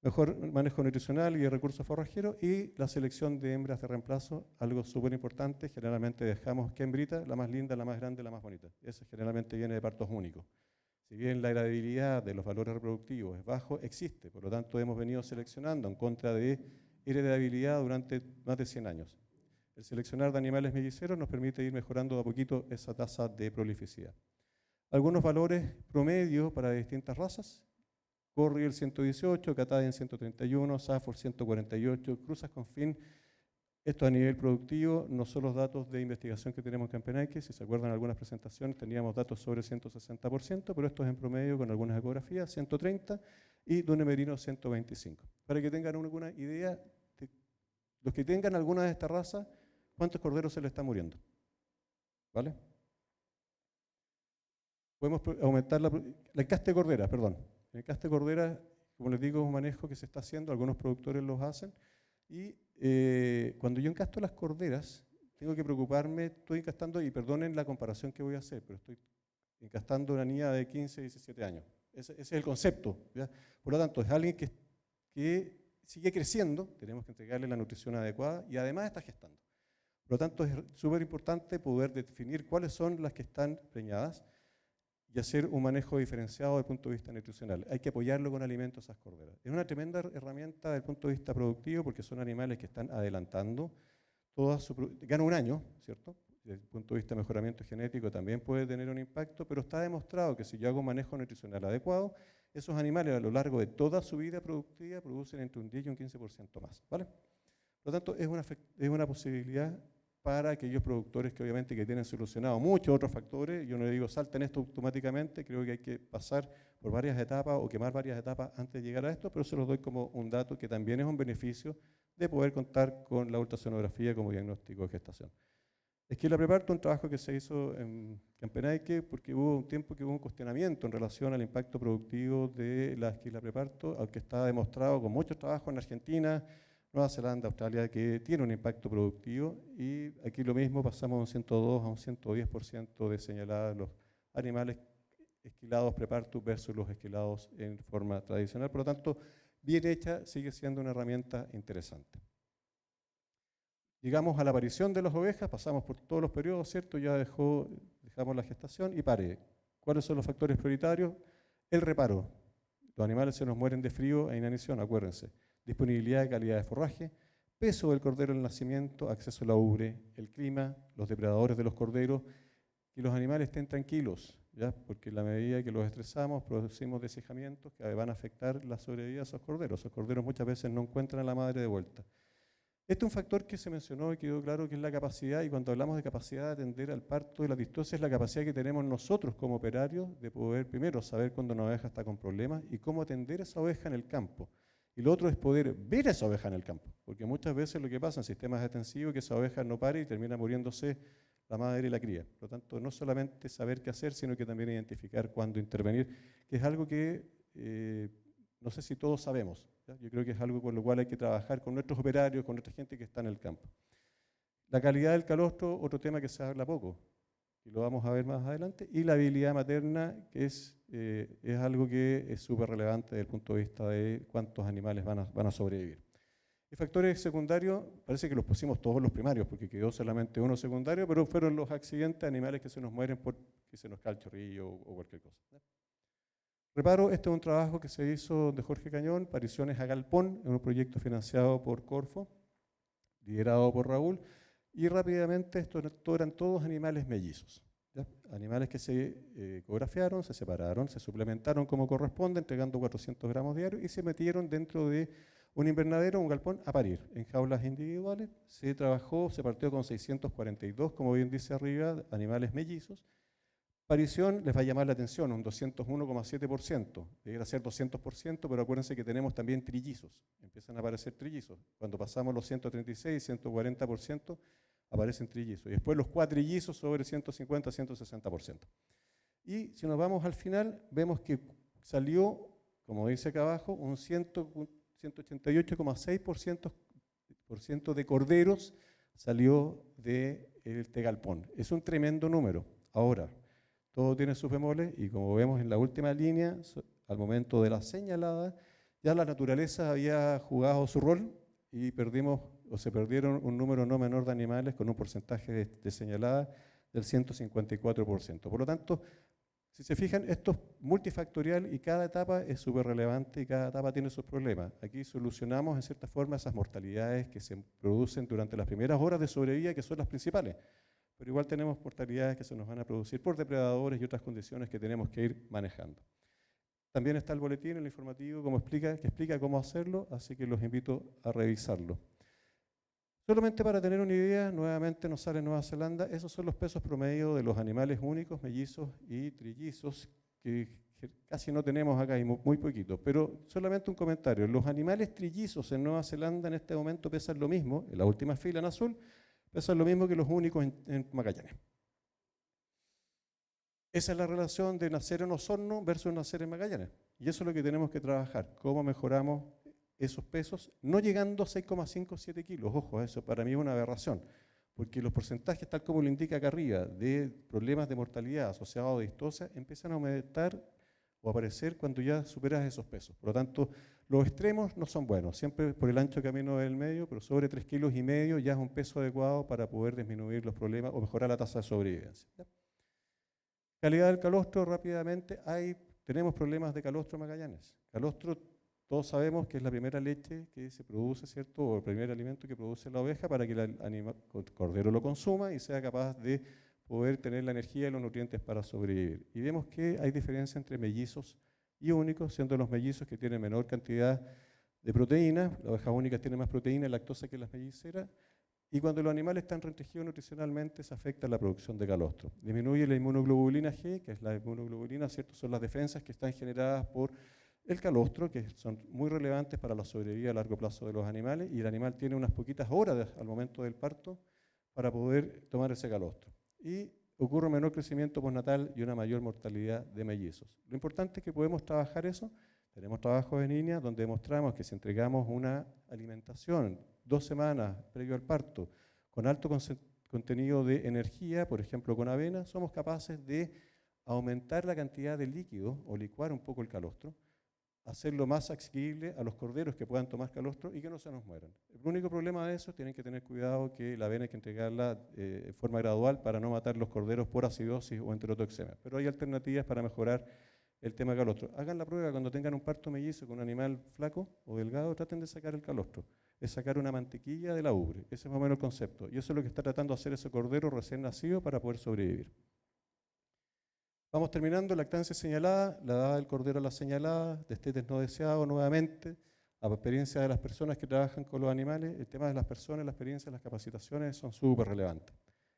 Mejor manejo nutricional y de recursos forrajeros y la selección de hembras de reemplazo, algo súper importante. Generalmente dejamos qué hembrita, la más linda, la más grande, la más bonita. Eso generalmente viene de partos únicos. Si bien la heredabilidad de los valores reproductivos es bajo, existe. Por lo tanto, hemos venido seleccionando en contra de heredabilidad durante más de 100 años. El seleccionar de animales melliceros nos permite ir mejorando de a poquito esa tasa de prolificidad. Algunos valores promedio para distintas razas. Corriel 118, Catadien 131, Safford 148, cruzas con fin. Esto a nivel productivo no son los datos de investigación que tenemos en Campenaque. Si se acuerdan, en algunas presentaciones teníamos datos sobre 160%, pero esto es en promedio con algunas ecografías, 130 y Dunemerino 125. Para que tengan alguna idea, los que tengan alguna de estas razas, ¿cuántos corderos se les está muriendo? ¿Vale? Podemos aumentar la encaste de corderas, perdón. El encaste de corderas, como les digo, es un manejo que se está haciendo, algunos productores los hacen. Y cuando yo encasto las corderas, tengo que preocuparme, estoy encastando, y perdonen la comparación que voy a hacer, pero estoy encastando una niña de 15, 17 años. Ese es el concepto, ¿ya? Por lo tanto, es alguien que sigue creciendo, tenemos que entregarle la nutrición adecuada y además está gestando. Por lo tanto, es súper importante poder definir cuáles son las que están preñadas y hacer un manejo diferenciado desde el punto de vista nutricional. Hay que apoyarlo con alimentos a esas corderas. Es una tremenda herramienta desde el punto de vista productivo porque son animales que están adelantando ganan un año, ¿cierto? Desde el punto de vista de mejoramiento genético también puede tener un impacto, pero está demostrado que si yo hago un manejo nutricional adecuado, esos animales a lo largo de toda su vida productiva producen entre un 10 y un 15% más, ¿vale? Por lo tanto, es una posibilidad para aquellos productores que obviamente que tienen solucionado muchos otros factores. Yo no le digo salten esto automáticamente, creo que hay que pasar por varias etapas o quemar varias etapas antes de llegar a esto, pero se los doy como un dato que también es un beneficio de poder contar con la ultrasonografía como diagnóstico de gestación. Esquila Preparto, un trabajo que se hizo en Campenaique, porque hubo un tiempo que hubo un cuestionamiento en relación al impacto productivo de la esquila Preparto, aunque está demostrado con muchos trabajos en Argentina, Nueva Zelanda, Australia, que tiene un impacto productivo, y aquí lo mismo, pasamos de un 102 a un 110% de señaladas los animales esquilados preparto versus los esquilados en forma tradicional. Por lo tanto, bien hecha, sigue siendo una herramienta interesante. Llegamos a la aparición de las ovejas, pasamos por todos los periodos, ¿cierto? Ya dejamos la gestación y pare. ¿Cuáles son los factores prioritarios? El reparo. Los animales se nos mueren de frío e inanición, acuérdense. Disponibilidad y calidad de forraje, peso del cordero en el nacimiento, acceso a la ubre, el clima, los depredadores de los corderos, que los animales estén tranquilos, ¿ya? Porque en la medida que los estresamos, producimos desijamientos que van a afectar la sobrevida de esos corderos. Esos corderos muchas veces no encuentran a la madre de vuelta. Este es un factor que se mencionó y quedó claro que es la capacidad, y cuando hablamos de capacidad de atender al parto y la distosia, es la capacidad que tenemos nosotros como operarios de poder primero saber cuando una oveja está con problemas y cómo atender a esa oveja en el campo. Y lo otro es poder ver a esa oveja en el campo, porque muchas veces lo que pasa en sistemas extensivos es que esa oveja no pare y termina muriéndose la madre y la cría. Por lo tanto, no solamente saber qué hacer, sino que también identificar cuándo intervenir, que es algo que no sé si todos sabemos, ¿ya? Yo creo que es algo con lo cual hay que trabajar con nuestros operarios, con nuestra gente que está en el campo. La calidad del calostro, otro tema que se habla poco, y lo vamos a ver más adelante, y la habilidad materna, que es algo que es súper relevante desde el punto de vista de cuántos animales van a sobrevivir. Y factores secundarios, parece que los pusimos todos los primarios, porque quedó solamente uno secundario, pero fueron los accidentes animales que se nos mueren porque se nos cae el chorrillo o cualquier cosa, ¿ya? Reparo, este es un trabajo que se hizo de Jorge Cañón, Pariciones a Galpón, en un proyecto financiado por Corfo, liderado por Raúl, y rápidamente estos eran todos animales mellizos, ¿ya? Animales que se ecografiaron, se separaron, se suplementaron como corresponde, entregando 400 gramos diarios y se metieron dentro de un invernadero, un galpón, a parir en jaulas individuales. Se partió con 642, como bien dice arriba, animales mellizos. Parición les va a llamar la atención, un 201,7%, debería ser 200%, pero acuérdense que tenemos también trillizos, empiezan a aparecer trillizos. Cuando pasamos los 136, 140%, aparecen trillizos. Y después los cuatrillizos sobre 150, 160%. Y si nos vamos al final, vemos que salió, como dice acá abajo, un 188,6% de corderos salió de este galpón. Es un tremendo número. Ahora, todo tiene sus bemoles y como vemos en la última línea, al momento de la señalada, ya la naturaleza había jugado su rol y se perdieron un número no menor de animales con un porcentaje de señalada del 154%. Por lo tanto, si se fijan, esto es multifactorial y cada etapa es súper relevante y cada etapa tiene sus problemas. Aquí solucionamos en cierta forma esas mortalidades que se producen durante las primeras horas de sobrevida, que son las principales. Pero igual tenemos mortalidades que se nos van a producir por depredadores y otras condiciones que tenemos que ir manejando. También está el boletín, el informativo, que explica cómo hacerlo, así que los invito a revisarlo. Solamente para tener una idea, nuevamente nos sale Nueva Zelanda, esos son los pesos promedio de los animales únicos, mellizos y trillizos, que casi no tenemos acá, y muy poquito. Pero solamente un comentario, los animales trillizos en Nueva Zelanda en este momento pesan lo mismo, en la última fila en azul, pesan lo mismo que los únicos en Magallanes. Esa es la relación de nacer en Osorno versus nacer en Magallanes. Y eso es lo que tenemos que trabajar, cómo mejoramos esos pesos, no llegando a 6,5 o 7 kilos. Ojo, eso para mí es una aberración, porque los porcentajes, tal como lo indica acá arriba, de problemas de mortalidad asociados a distosia, empiezan a aumentar o aparecer cuando ya superas esos pesos. Por lo tanto, los extremos no son buenos, siempre por el ancho camino del medio, pero sobre 3,5 kilos ya es un peso adecuado para poder disminuir los problemas o mejorar la tasa de sobrevivencia. ¿Ya? Calidad del calostro, rápidamente, tenemos problemas de calostro en Magallanes. Calostro, todos sabemos que es la primera leche que se produce, ¿cierto? O el primer alimento que produce la oveja para que el cordero lo consuma y sea capaz de poder tener la energía y los nutrientes para sobrevivir. Y vemos que hay diferencia entre mellizos y únicos, siendo los mellizos que tienen menor cantidad de proteína, las ovejas únicas tienen más proteína y lactosa que las melliceras, y cuando los animales están restringidos nutricionalmente se afecta la producción de calostro. Disminuye la inmunoglobulina G, que es la inmunoglobulina, ¿cierto? Son las defensas que están generadas por el calostro, que son muy relevantes para la sobrevida a largo plazo de los animales, y el animal tiene unas poquitas horas al momento del parto para poder tomar ese calostro. Y ocurre un menor crecimiento postnatal y una mayor mortalidad de mellizos. Lo importante es que podemos trabajar eso. Tenemos trabajos en línea donde demostramos que si entregamos una alimentación 2 semanas previo al parto con alto contenido de energía, por ejemplo con avena, somos capaces de aumentar la cantidad de líquido o licuar un poco el calostro, hacerlo más asequible a los corderos que puedan tomar calostro y que no se nos mueran. El único problema de eso, tienen que tener cuidado que la avena hay que entregarla de forma gradual para no matar los corderos por acidosis o enterotoxemia. Pero hay alternativas para mejorar el tema calostro. Hagan la prueba cuando tengan un parto mellizo con un animal flaco o delgado, traten de sacar el calostro. Es sacar una mantequilla de la ubre. Ese es más o menos el concepto. Y eso es lo que está tratando de hacer ese cordero recién nacido para poder sobrevivir. Vamos terminando, lactancia señalada, la edad del cordero a la señalada, destetes no deseados nuevamente, la experiencia de las personas que trabajan con los animales, el tema de las personas, la experiencia, las capacitaciones son súper relevantes.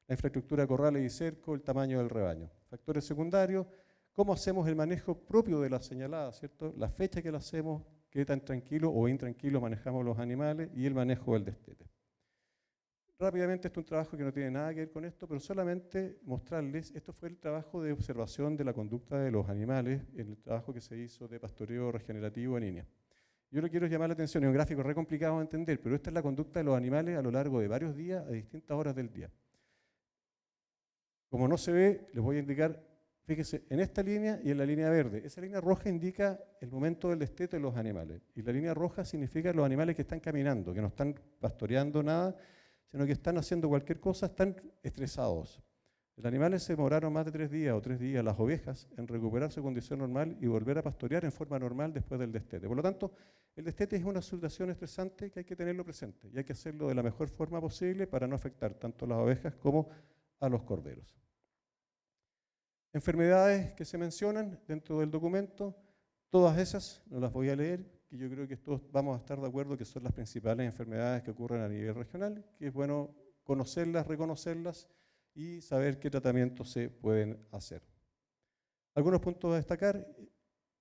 La infraestructura de corrales y cerco, el tamaño del rebaño. Factores secundarios, cómo hacemos el manejo propio de la señalada, ¿cierto? La fecha que la hacemos, qué tan tranquilo o intranquilo manejamos los animales y el manejo del destete. Rápidamente, esto es un trabajo que no tiene nada que ver con esto, pero solamente mostrarles, esto fue el trabajo de observación de la conducta de los animales, en el trabajo que se hizo de pastoreo regenerativo en Inia. Yo lo quiero llamar la atención, es un gráfico re complicado de entender, pero esta es la conducta de los animales a lo largo de varios días, a distintas horas del día. Como no se ve, les voy a indicar, fíjese, en esta línea y en la línea verde. Esa línea roja indica el momento del destete de los animales, y la línea roja significa los animales que están caminando, que no están pastoreando nada, sino que están haciendo cualquier cosa, están estresados. Los animales se demoraron más de 3 días o 3 días, las ovejas, en recuperar su condición normal y volver a pastorear en forma normal después del destete. Por lo tanto, el destete es una situación estresante que hay que tenerlo presente y hay que hacerlo de la mejor forma posible para no afectar tanto a las ovejas como a los corderos. Enfermedades que se mencionan dentro del documento, todas esas no las voy a leer, que yo creo que todos vamos a estar de acuerdo que son las principales enfermedades que ocurren a nivel regional, que es bueno conocerlas, reconocerlas y saber qué tratamientos se pueden hacer. Algunos puntos a destacar,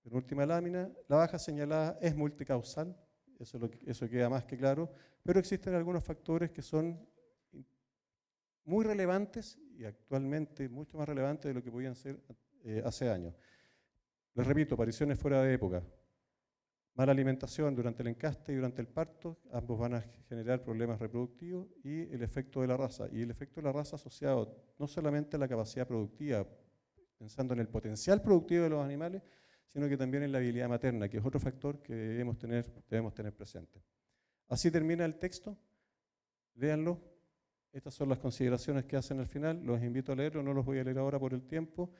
en última lámina, la baja señalada es multicausal, eso queda más que claro, pero existen algunos factores que son muy relevantes y actualmente mucho más relevantes de lo que podían ser hace años. Les repito, apariciones fuera de época, mala alimentación durante el encaste y durante el parto, ambos van a generar problemas reproductivos, y el efecto de la raza. Y el efecto de la raza asociado no solamente a la capacidad productiva, pensando en el potencial productivo de los animales, sino que también en la habilidad materna, que es otro factor que debemos tener presente. Así termina el texto, léanlo. Estas son las consideraciones que hacen al final, los invito a leerlo, no los voy a leer ahora por el tiempo,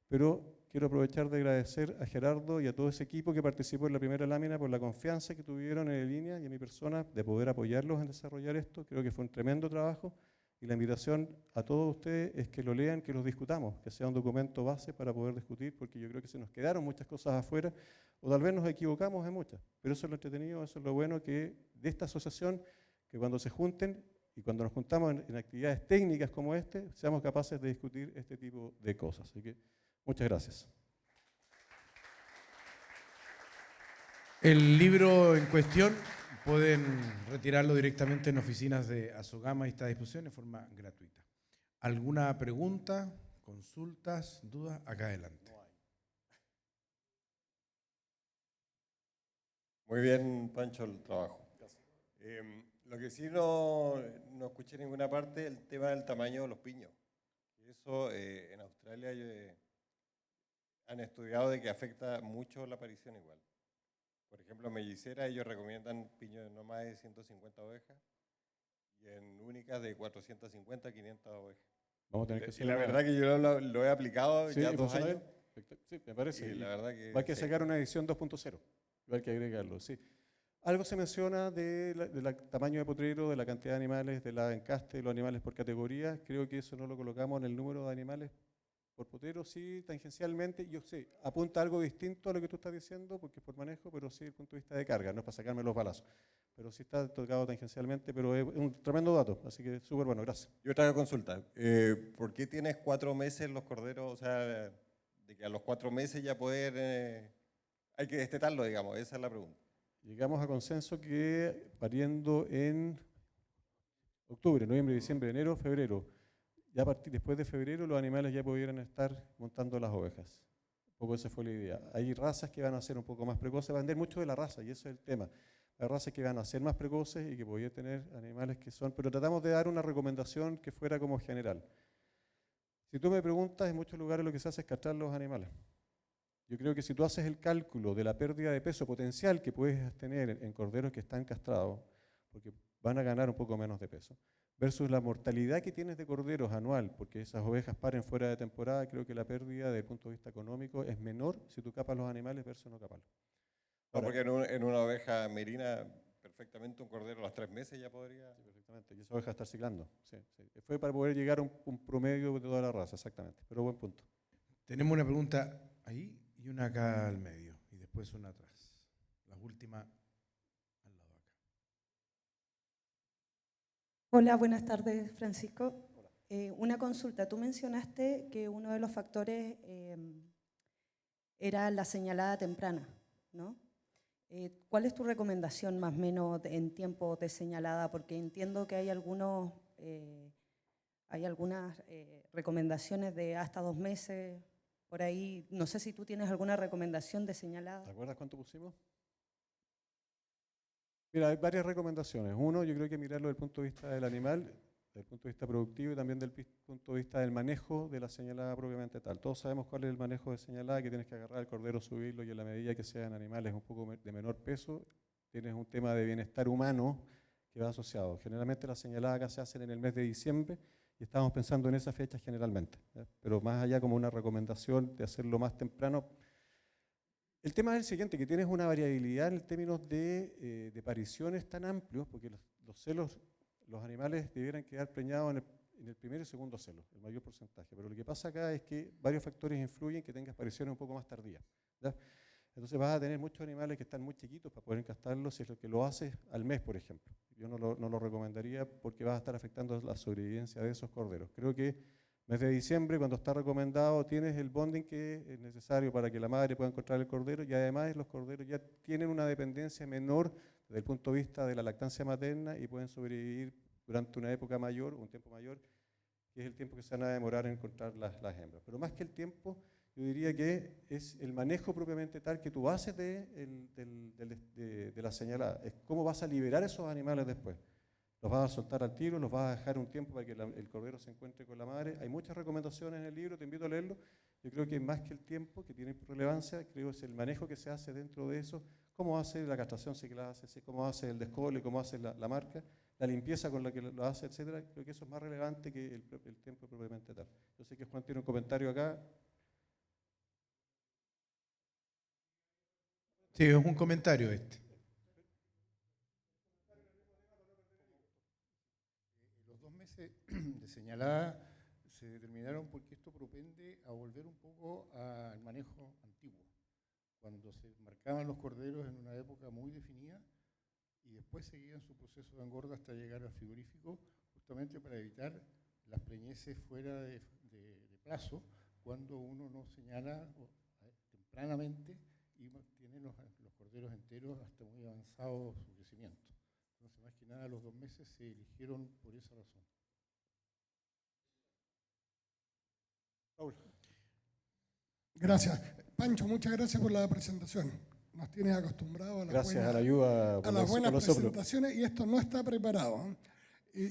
pero quiero aprovechar de agradecer a Gerardo y a todo ese equipo que participó en la primera lámina por la confianza que tuvieron en línea y en mi persona de poder apoyarlos en desarrollar esto. Creo que fue un tremendo trabajo y la invitación a todos ustedes es que lo lean, que los discutamos, que sea un documento base para poder discutir, porque yo creo que se nos quedaron muchas cosas afuera o tal vez nos equivocamos en muchas, pero eso es lo entretenido, eso es lo bueno que de esta asociación, que cuando se junten y cuando nos juntamos en actividades técnicas como seamos capaces de discutir este tipo de cosas. Así que muchas gracias. El libro en cuestión pueden retirarlo directamente en oficinas de Asogama y está a disposición en forma gratuita. ¿Alguna pregunta, consultas, dudas? Acá adelante. Muy bien, Pancho, el trabajo. Lo que sí no escuché en ninguna parte el tema del tamaño de los piños. Eso en Australia han estudiado de que afecta mucho la aparición igual. Por ejemplo, en mellicera ellos recomiendan piños de no más de 150 ovejas y en únicas de 450 a 500 ovejas. Vamos a tener que Y hacer la una... verdad que yo lo he aplicado Sí, ya ¿y 2 funciona años. bien? Sí, me parece. Y la verdad que hay que sí. sacar una edición 2.0. Hay que agregarlo, sí. Algo se menciona del tamaño de potrero, de la cantidad de animales, de la encaste de los animales por categoría. Creo que eso no lo colocamos en el número de animales por potrero, sí, tangencialmente. Yo sé, apunta algo distinto a lo que tú estás diciendo, porque es por manejo, pero sí desde el punto de vista de carga, no es para sacarme los balazos. Pero sí está tocado tangencialmente, pero es un tremendo dato, así que súper bueno, gracias. Y otra consulta, ¿por qué tienes 4 meses los corderos? O sea, de que a los 4 meses ya poder, hay que destetarlo, digamos, esa es la pregunta. Llegamos a consenso que pariendo en octubre, noviembre, diciembre, enero, febrero, ya después de febrero los animales ya pudieran estar montando las ovejas. Un poco esa fue la idea. Hay razas que van a ser un poco más precoces, va a depender mucho de la raza y eso es el tema. Hay razas que van a ser más precoces y que podrían tener animales que son, pero tratamos de dar una recomendación que fuera como general. Si tú me preguntas, en muchos lugares lo que se hace es castrar los animales. Yo creo que si tú haces el cálculo de la pérdida de peso potencial que puedes tener en corderos que están castrados, porque van a ganar un poco menos de peso, versus la mortalidad que tienes de corderos anual, porque esas ovejas paren fuera de temporada, creo que la pérdida desde el punto de vista económico es menor si tú capas los animales versus no caparlos. No, Ahora, porque en una oveja merina, perfectamente un cordero a los 3 meses ya podría... sí, perfectamente, y esa oveja está ciclando. Sí, sí. Fue para poder llegar a un promedio de toda la raza, exactamente, pero buen punto. Tenemos una pregunta ahí y una acá al medio y después una atrás. La última al lado acá. Hola, buenas tardes, Francisco. Una consulta. Tú mencionaste que uno de los factores era la señalada temprana, ¿no? ¿Cuál es tu recomendación más o menos en tiempo de señalada? Porque entiendo que hay algunas recomendaciones de hasta 2 meses, por ahí. No sé si tú tienes alguna recomendación de señalada. ¿Te acuerdas cuánto pusimos? Mira, hay varias recomendaciones. Uno, yo creo que mirarlo desde el punto de vista del animal, desde el punto de vista productivo y también desde el punto de vista del manejo de la señalada propiamente tal. Todos sabemos cuál es el manejo de señalada, que tienes que agarrar al cordero, subirlo y en la medida que sean animales un poco de menor peso, tienes un tema de bienestar humano que va asociado. Generalmente las señaladas acá se hacen en el mes de diciembre y estamos pensando en esa fecha generalmente, ¿ya? Pero más allá como una recomendación de hacerlo más temprano. El tema es el siguiente, que tienes una variabilidad en términos de pariciones tan amplios, porque los celos, los animales debieran quedar preñados en el primer y segundo celo, el mayor porcentaje. Pero lo que pasa acá es que varios factores influyen en que tengas pariciones un poco más tardías, ¿ya? Entonces vas a tener muchos animales que están muy chiquitos para poder encastarlos si es lo que lo haces al mes, por ejemplo. Yo no lo recomendaría porque vas a estar afectando la sobrevivencia de esos corderos. Creo que mes de diciembre, cuando está recomendado, tienes el bonding que es necesario para que la madre pueda encontrar el cordero y además los corderos ya tienen una dependencia menor desde el punto de vista de la lactancia materna y pueden sobrevivir durante una época mayor, un tiempo mayor, que es el tiempo que se van a demorar en encontrar las hembras. Pero más que el tiempo, yo diría que es el manejo propiamente tal que tú haces de la señalada, es cómo vas a liberar esos animales después. Los vas a soltar al tiro, los vas a dejar un tiempo para que el cordero se encuentre con la madre. Hay muchas recomendaciones en el libro, te invito a leerlo. Yo creo que más que el tiempo, que tiene relevancia, creo que es el manejo que se hace dentro de eso, cómo hace la castración, si que la hace, cómo hace el descole, cómo hace la marca, la limpieza con la que lo hace, etcétera. Creo que eso es más relevante que el tiempo propiamente tal. Yo sé que Juan tiene un comentario acá. Sí, es un comentario este. Los 2 meses de señalada se determinaron porque esto propende a volver un poco al manejo antiguo, cuando se marcaban los corderos en una época muy definida y después seguían su proceso de engorda hasta llegar al frigorífico, justamente para evitar las preñeces fuera de plazo, cuando uno no señala tempranamente y mantiene los corderos enteros hasta muy avanzado su crecimiento. Entonces, más que nada, los 2 meses se eligieron por esa razón. Paul. Gracias. Pancho, muchas gracias por la presentación. nos tienes acostumbrados a las Gracias buenas, a la ayuda a las buenas por los soplos. presentaciones y esto no está preparado.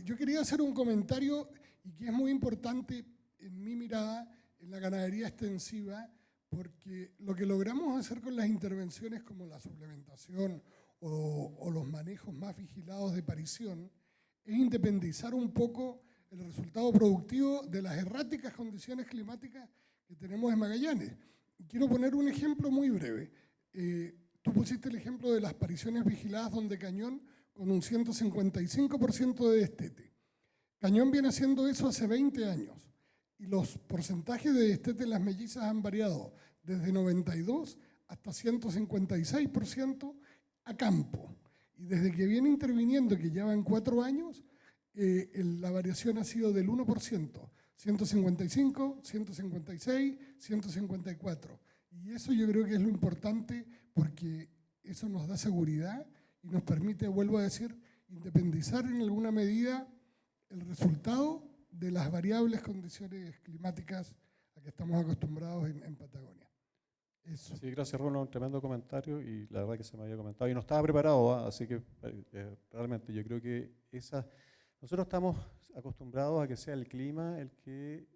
Yo quería hacer un comentario y que es muy importante en mi mirada en la ganadería extensiva, porque lo que logramos hacer con las intervenciones como la suplementación o los manejos más vigilados de parición es independizar un poco el resultado productivo de las erráticas condiciones climáticas que tenemos en Magallanes. Quiero poner un ejemplo muy breve. Tú pusiste el ejemplo de las pariciones vigiladas donde Cañón con un 155% de destete. Cañón viene haciendo eso hace 20 años y los porcentajes de destete en las mellizas han variado desde 92 hasta 156% a campo. Y desde que viene interviniendo, que ya van 4 años, la variación ha sido del 1%, 155, 156, 154. Y eso yo creo que es lo importante porque eso nos da seguridad y nos permite, vuelvo a decir, independizar en alguna medida el resultado de las variables condiciones climáticas a que estamos acostumbrados en Patagonia. Eso. Sí, gracias Ronald, un tremendo comentario y la verdad que se me había comentado y no estaba preparado, así que realmente yo creo que nosotros estamos acostumbrados a que sea el clima el que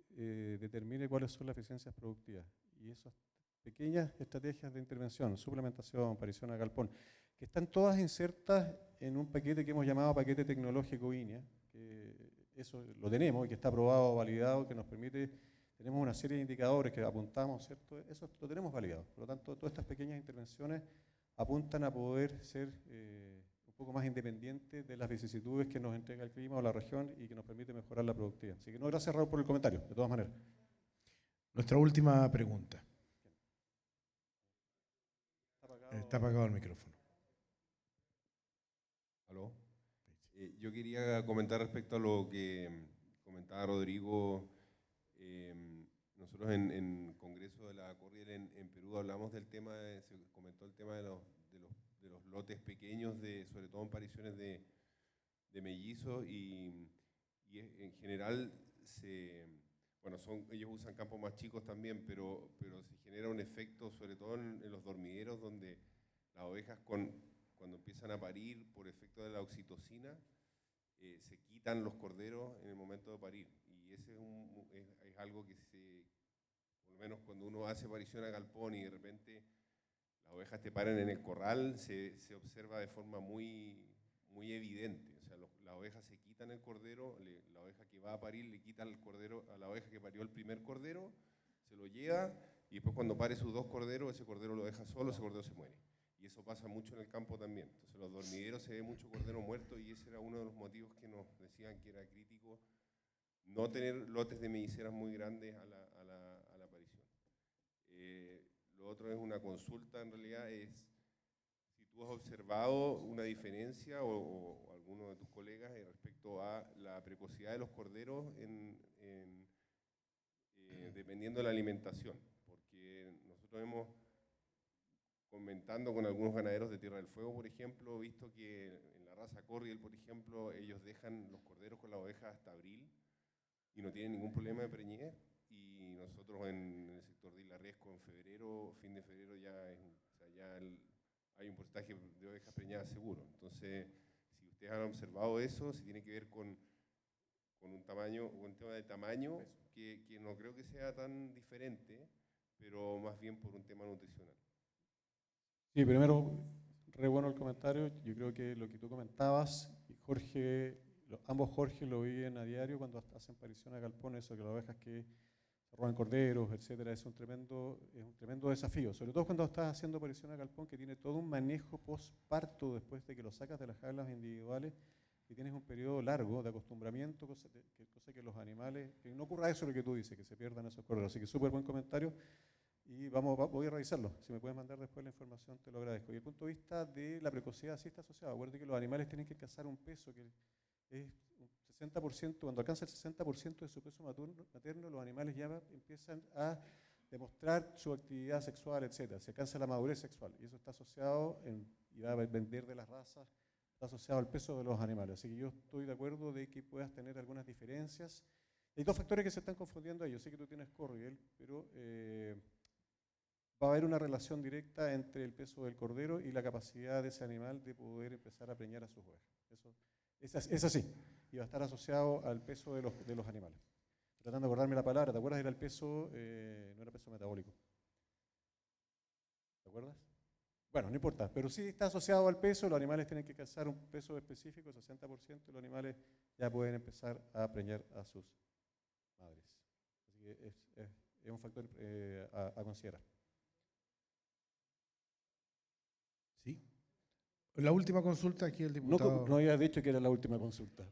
determine cuáles son las eficiencias productivas y esas pequeñas estrategias de intervención, suplementación, aparición a galpón, que están todas insertas en un paquete que hemos llamado paquete tecnológico INEA, que eso lo tenemos y que está aprobado, validado, que nos permite, tenemos una serie de indicadores que apuntamos, ¿cierto? Eso lo tenemos validado. Por lo tanto, todas estas pequeñas intervenciones apuntan a poder ser un poco más independientes de las vicisitudes que nos entrega el clima o la región y que nos permite mejorar la productividad. Así que no, gracias Raúl por el comentario, de todas maneras. Nuestra última pregunta. Está apagado el micrófono. ¿Aló? Yo quería comentar respecto a lo que comentaba Rodrigo. Nosotros en Congreso de la Corriel en Perú hablamos del tema, se comentó el tema de los lotes pequeños, sobre todo en pariciones de mellizos y en general ellos usan campos más chicos también, pero se genera un efecto, sobre todo en los dormideros, donde las ovejas cuando empiezan a parir por efecto de la oxitocina, se quitan los corderos en el momento de parir. Y ese es algo que por lo menos cuando uno hace parición a galpón y de repente las ovejas te paran en el corral, se observa de forma muy, muy evidente. O sea, las ovejas se quitan el cordero, la oveja que va a parir le quita el cordero a la oveja que parió el primer cordero, se lo lleva y después cuando pare sus 2 corderos, ese cordero lo deja solo, ese cordero se muere. Y eso pasa mucho en el campo también. Entonces, los dormideros se ve mucho cordero muerto y ese era uno de los motivos que nos decían que era crítico no tener lotes de melliceras muy grandes a la aparición. Lo otro es una consulta, en realidad, es si tú has observado una diferencia o alguno de tus colegas respecto a la precocidad de los corderos dependiendo de la alimentación. Porque nosotros hemos comentando con algunos ganaderos de Tierra del Fuego, por ejemplo, visto que en la raza Corriel, por ejemplo, ellos dejan los corderos con la oveja hasta abril y no tienen ningún problema de preñez, y nosotros en el sector de Isla Riesco en febrero, fin de febrero, ya hay un porcentaje de ovejas preñadas seguro. Entonces, si ustedes han observado eso, si tiene que ver con un tema de tamaño, que no creo que sea tan diferente, pero más bien por un tema nutricional. Sí, primero, re bueno el comentario. Yo creo que lo que tú comentabas, y Jorge, ambos Jorge lo viven a diario cuando hacen parición a galpón, eso que las ovejas que se roban corderos, etcétera, es un tremendo desafío. Sobre todo cuando estás haciendo parición a galpón, que tiene todo un manejo postparto después de que lo sacas de las jaulas individuales, y tienes un periodo largo de acostumbramiento, cosa que los animales, que no ocurra eso lo que tú dices, que se pierdan esos corderos. Así que súper buen comentario. Y voy a revisarlo. Si me puedes mandar después la información, te lo agradezco. Y el punto de vista de la precocidad sí está asociado. Acuérdate que los animales tienen que alcanzar un peso que es un 60%. Cuando alcanza el 60% de su peso materno, los animales ya empiezan a demostrar su actividad sexual, etc. Se alcanza la madurez sexual. Y eso está asociado, y va a depender de las razas, está asociado al peso de los animales. Así que yo estoy de acuerdo de que puedas tener algunas diferencias. Hay 2 factores que se están confundiendo ahí. Yo sé que tú tienes Corriel, pero va a haber una relación directa entre el peso del cordero y la capacidad de ese animal de poder empezar a preñar a sus ovejas. Eso es así, y va a estar asociado al peso de los animales. Tratando de acordarme la palabra, ¿te acuerdas? Era el peso, no era peso metabólico. ¿Te acuerdas? Bueno, no importa, pero sí está asociado al peso, los animales tienen que alcanzar un peso específico, 60%, y los animales ya pueden empezar a preñar a sus madres. Así que es un factor a considerar. Sí. La última consulta aquí el No, diputado. no había dicho que era la última consulta.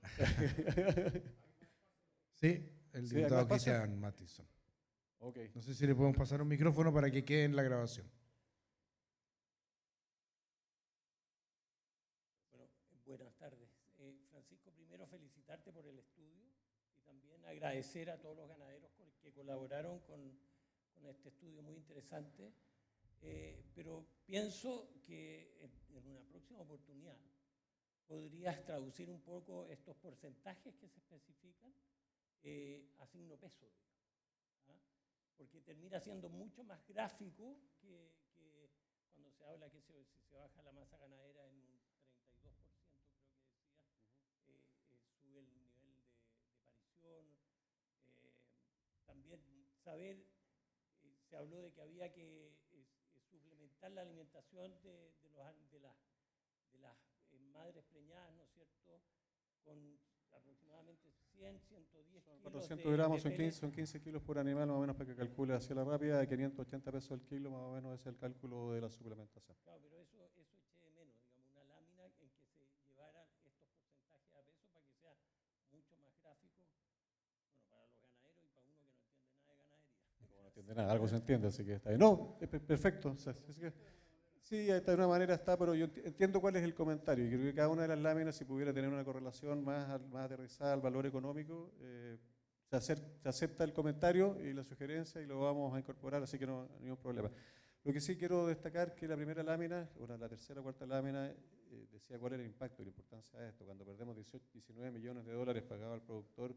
Sí, el Sí, diputado acá pasa. Cristian Mattison. Ok. No sé si le podemos pasar un micrófono para que quede en la grabación. Bueno, buenas tardes. Francisco, primero felicitarte por el estudio y también agradecer a todos los ganaderos que colaboraron con este estudio muy interesante. Pero pienso que en una próxima oportunidad podrías traducir un poco estos porcentajes que se especifican a signo peso, ¿ah? Porque termina siendo mucho más gráfico que cuando se habla que si se baja la masa ganadera en un 32%, creo que decía, sube el nivel de parición. También saber, se habló de que había que suplementar la alimentación de las madres preñadas, ¿no es cierto?, con aproximadamente 100, 110 Son kilos 400 gramos, son pellet. 15 kilos por animal, más o menos, para que calcule hacia la rápida, de 580 pesos el kilo, más o menos, es el cálculo de la suplementación. Claro, pero eso eché de menos, digamos, una lámina en que se llevaran estos porcentajes a peso para que sea mucho más gráfico, bueno, para los ganaderos y para uno que no entiende nada de ganadería. Como no entiende nada, algo se entiende, así que está bien. No, es perfecto. O sea, es que, sí, de alguna manera está, pero yo entiendo cuál es el comentario. Y creo que cada una de las láminas, si pudiera tener una correlación más aterrizada al valor económico, se acepta el comentario y la sugerencia y lo vamos a incorporar, así que no hay ningún problema. Lo que sí quiero destacar es que la primera lámina, o la tercera o cuarta lámina, decía cuál era el impacto y la importancia de esto. Cuando perdemos 19 millones de dólares pagados al productor,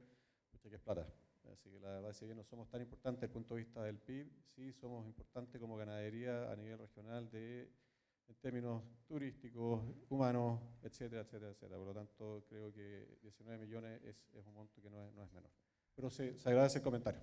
pucha, que es plata. Así que la verdad, si bien no somos tan importantes desde el punto de vista del PIB, sí somos importantes como ganadería a nivel regional en términos turísticos, humanos, etcétera, etcétera, etcétera. Por lo tanto, creo que 19 millones es un monto que no es menor. Pero se agradece el comentario.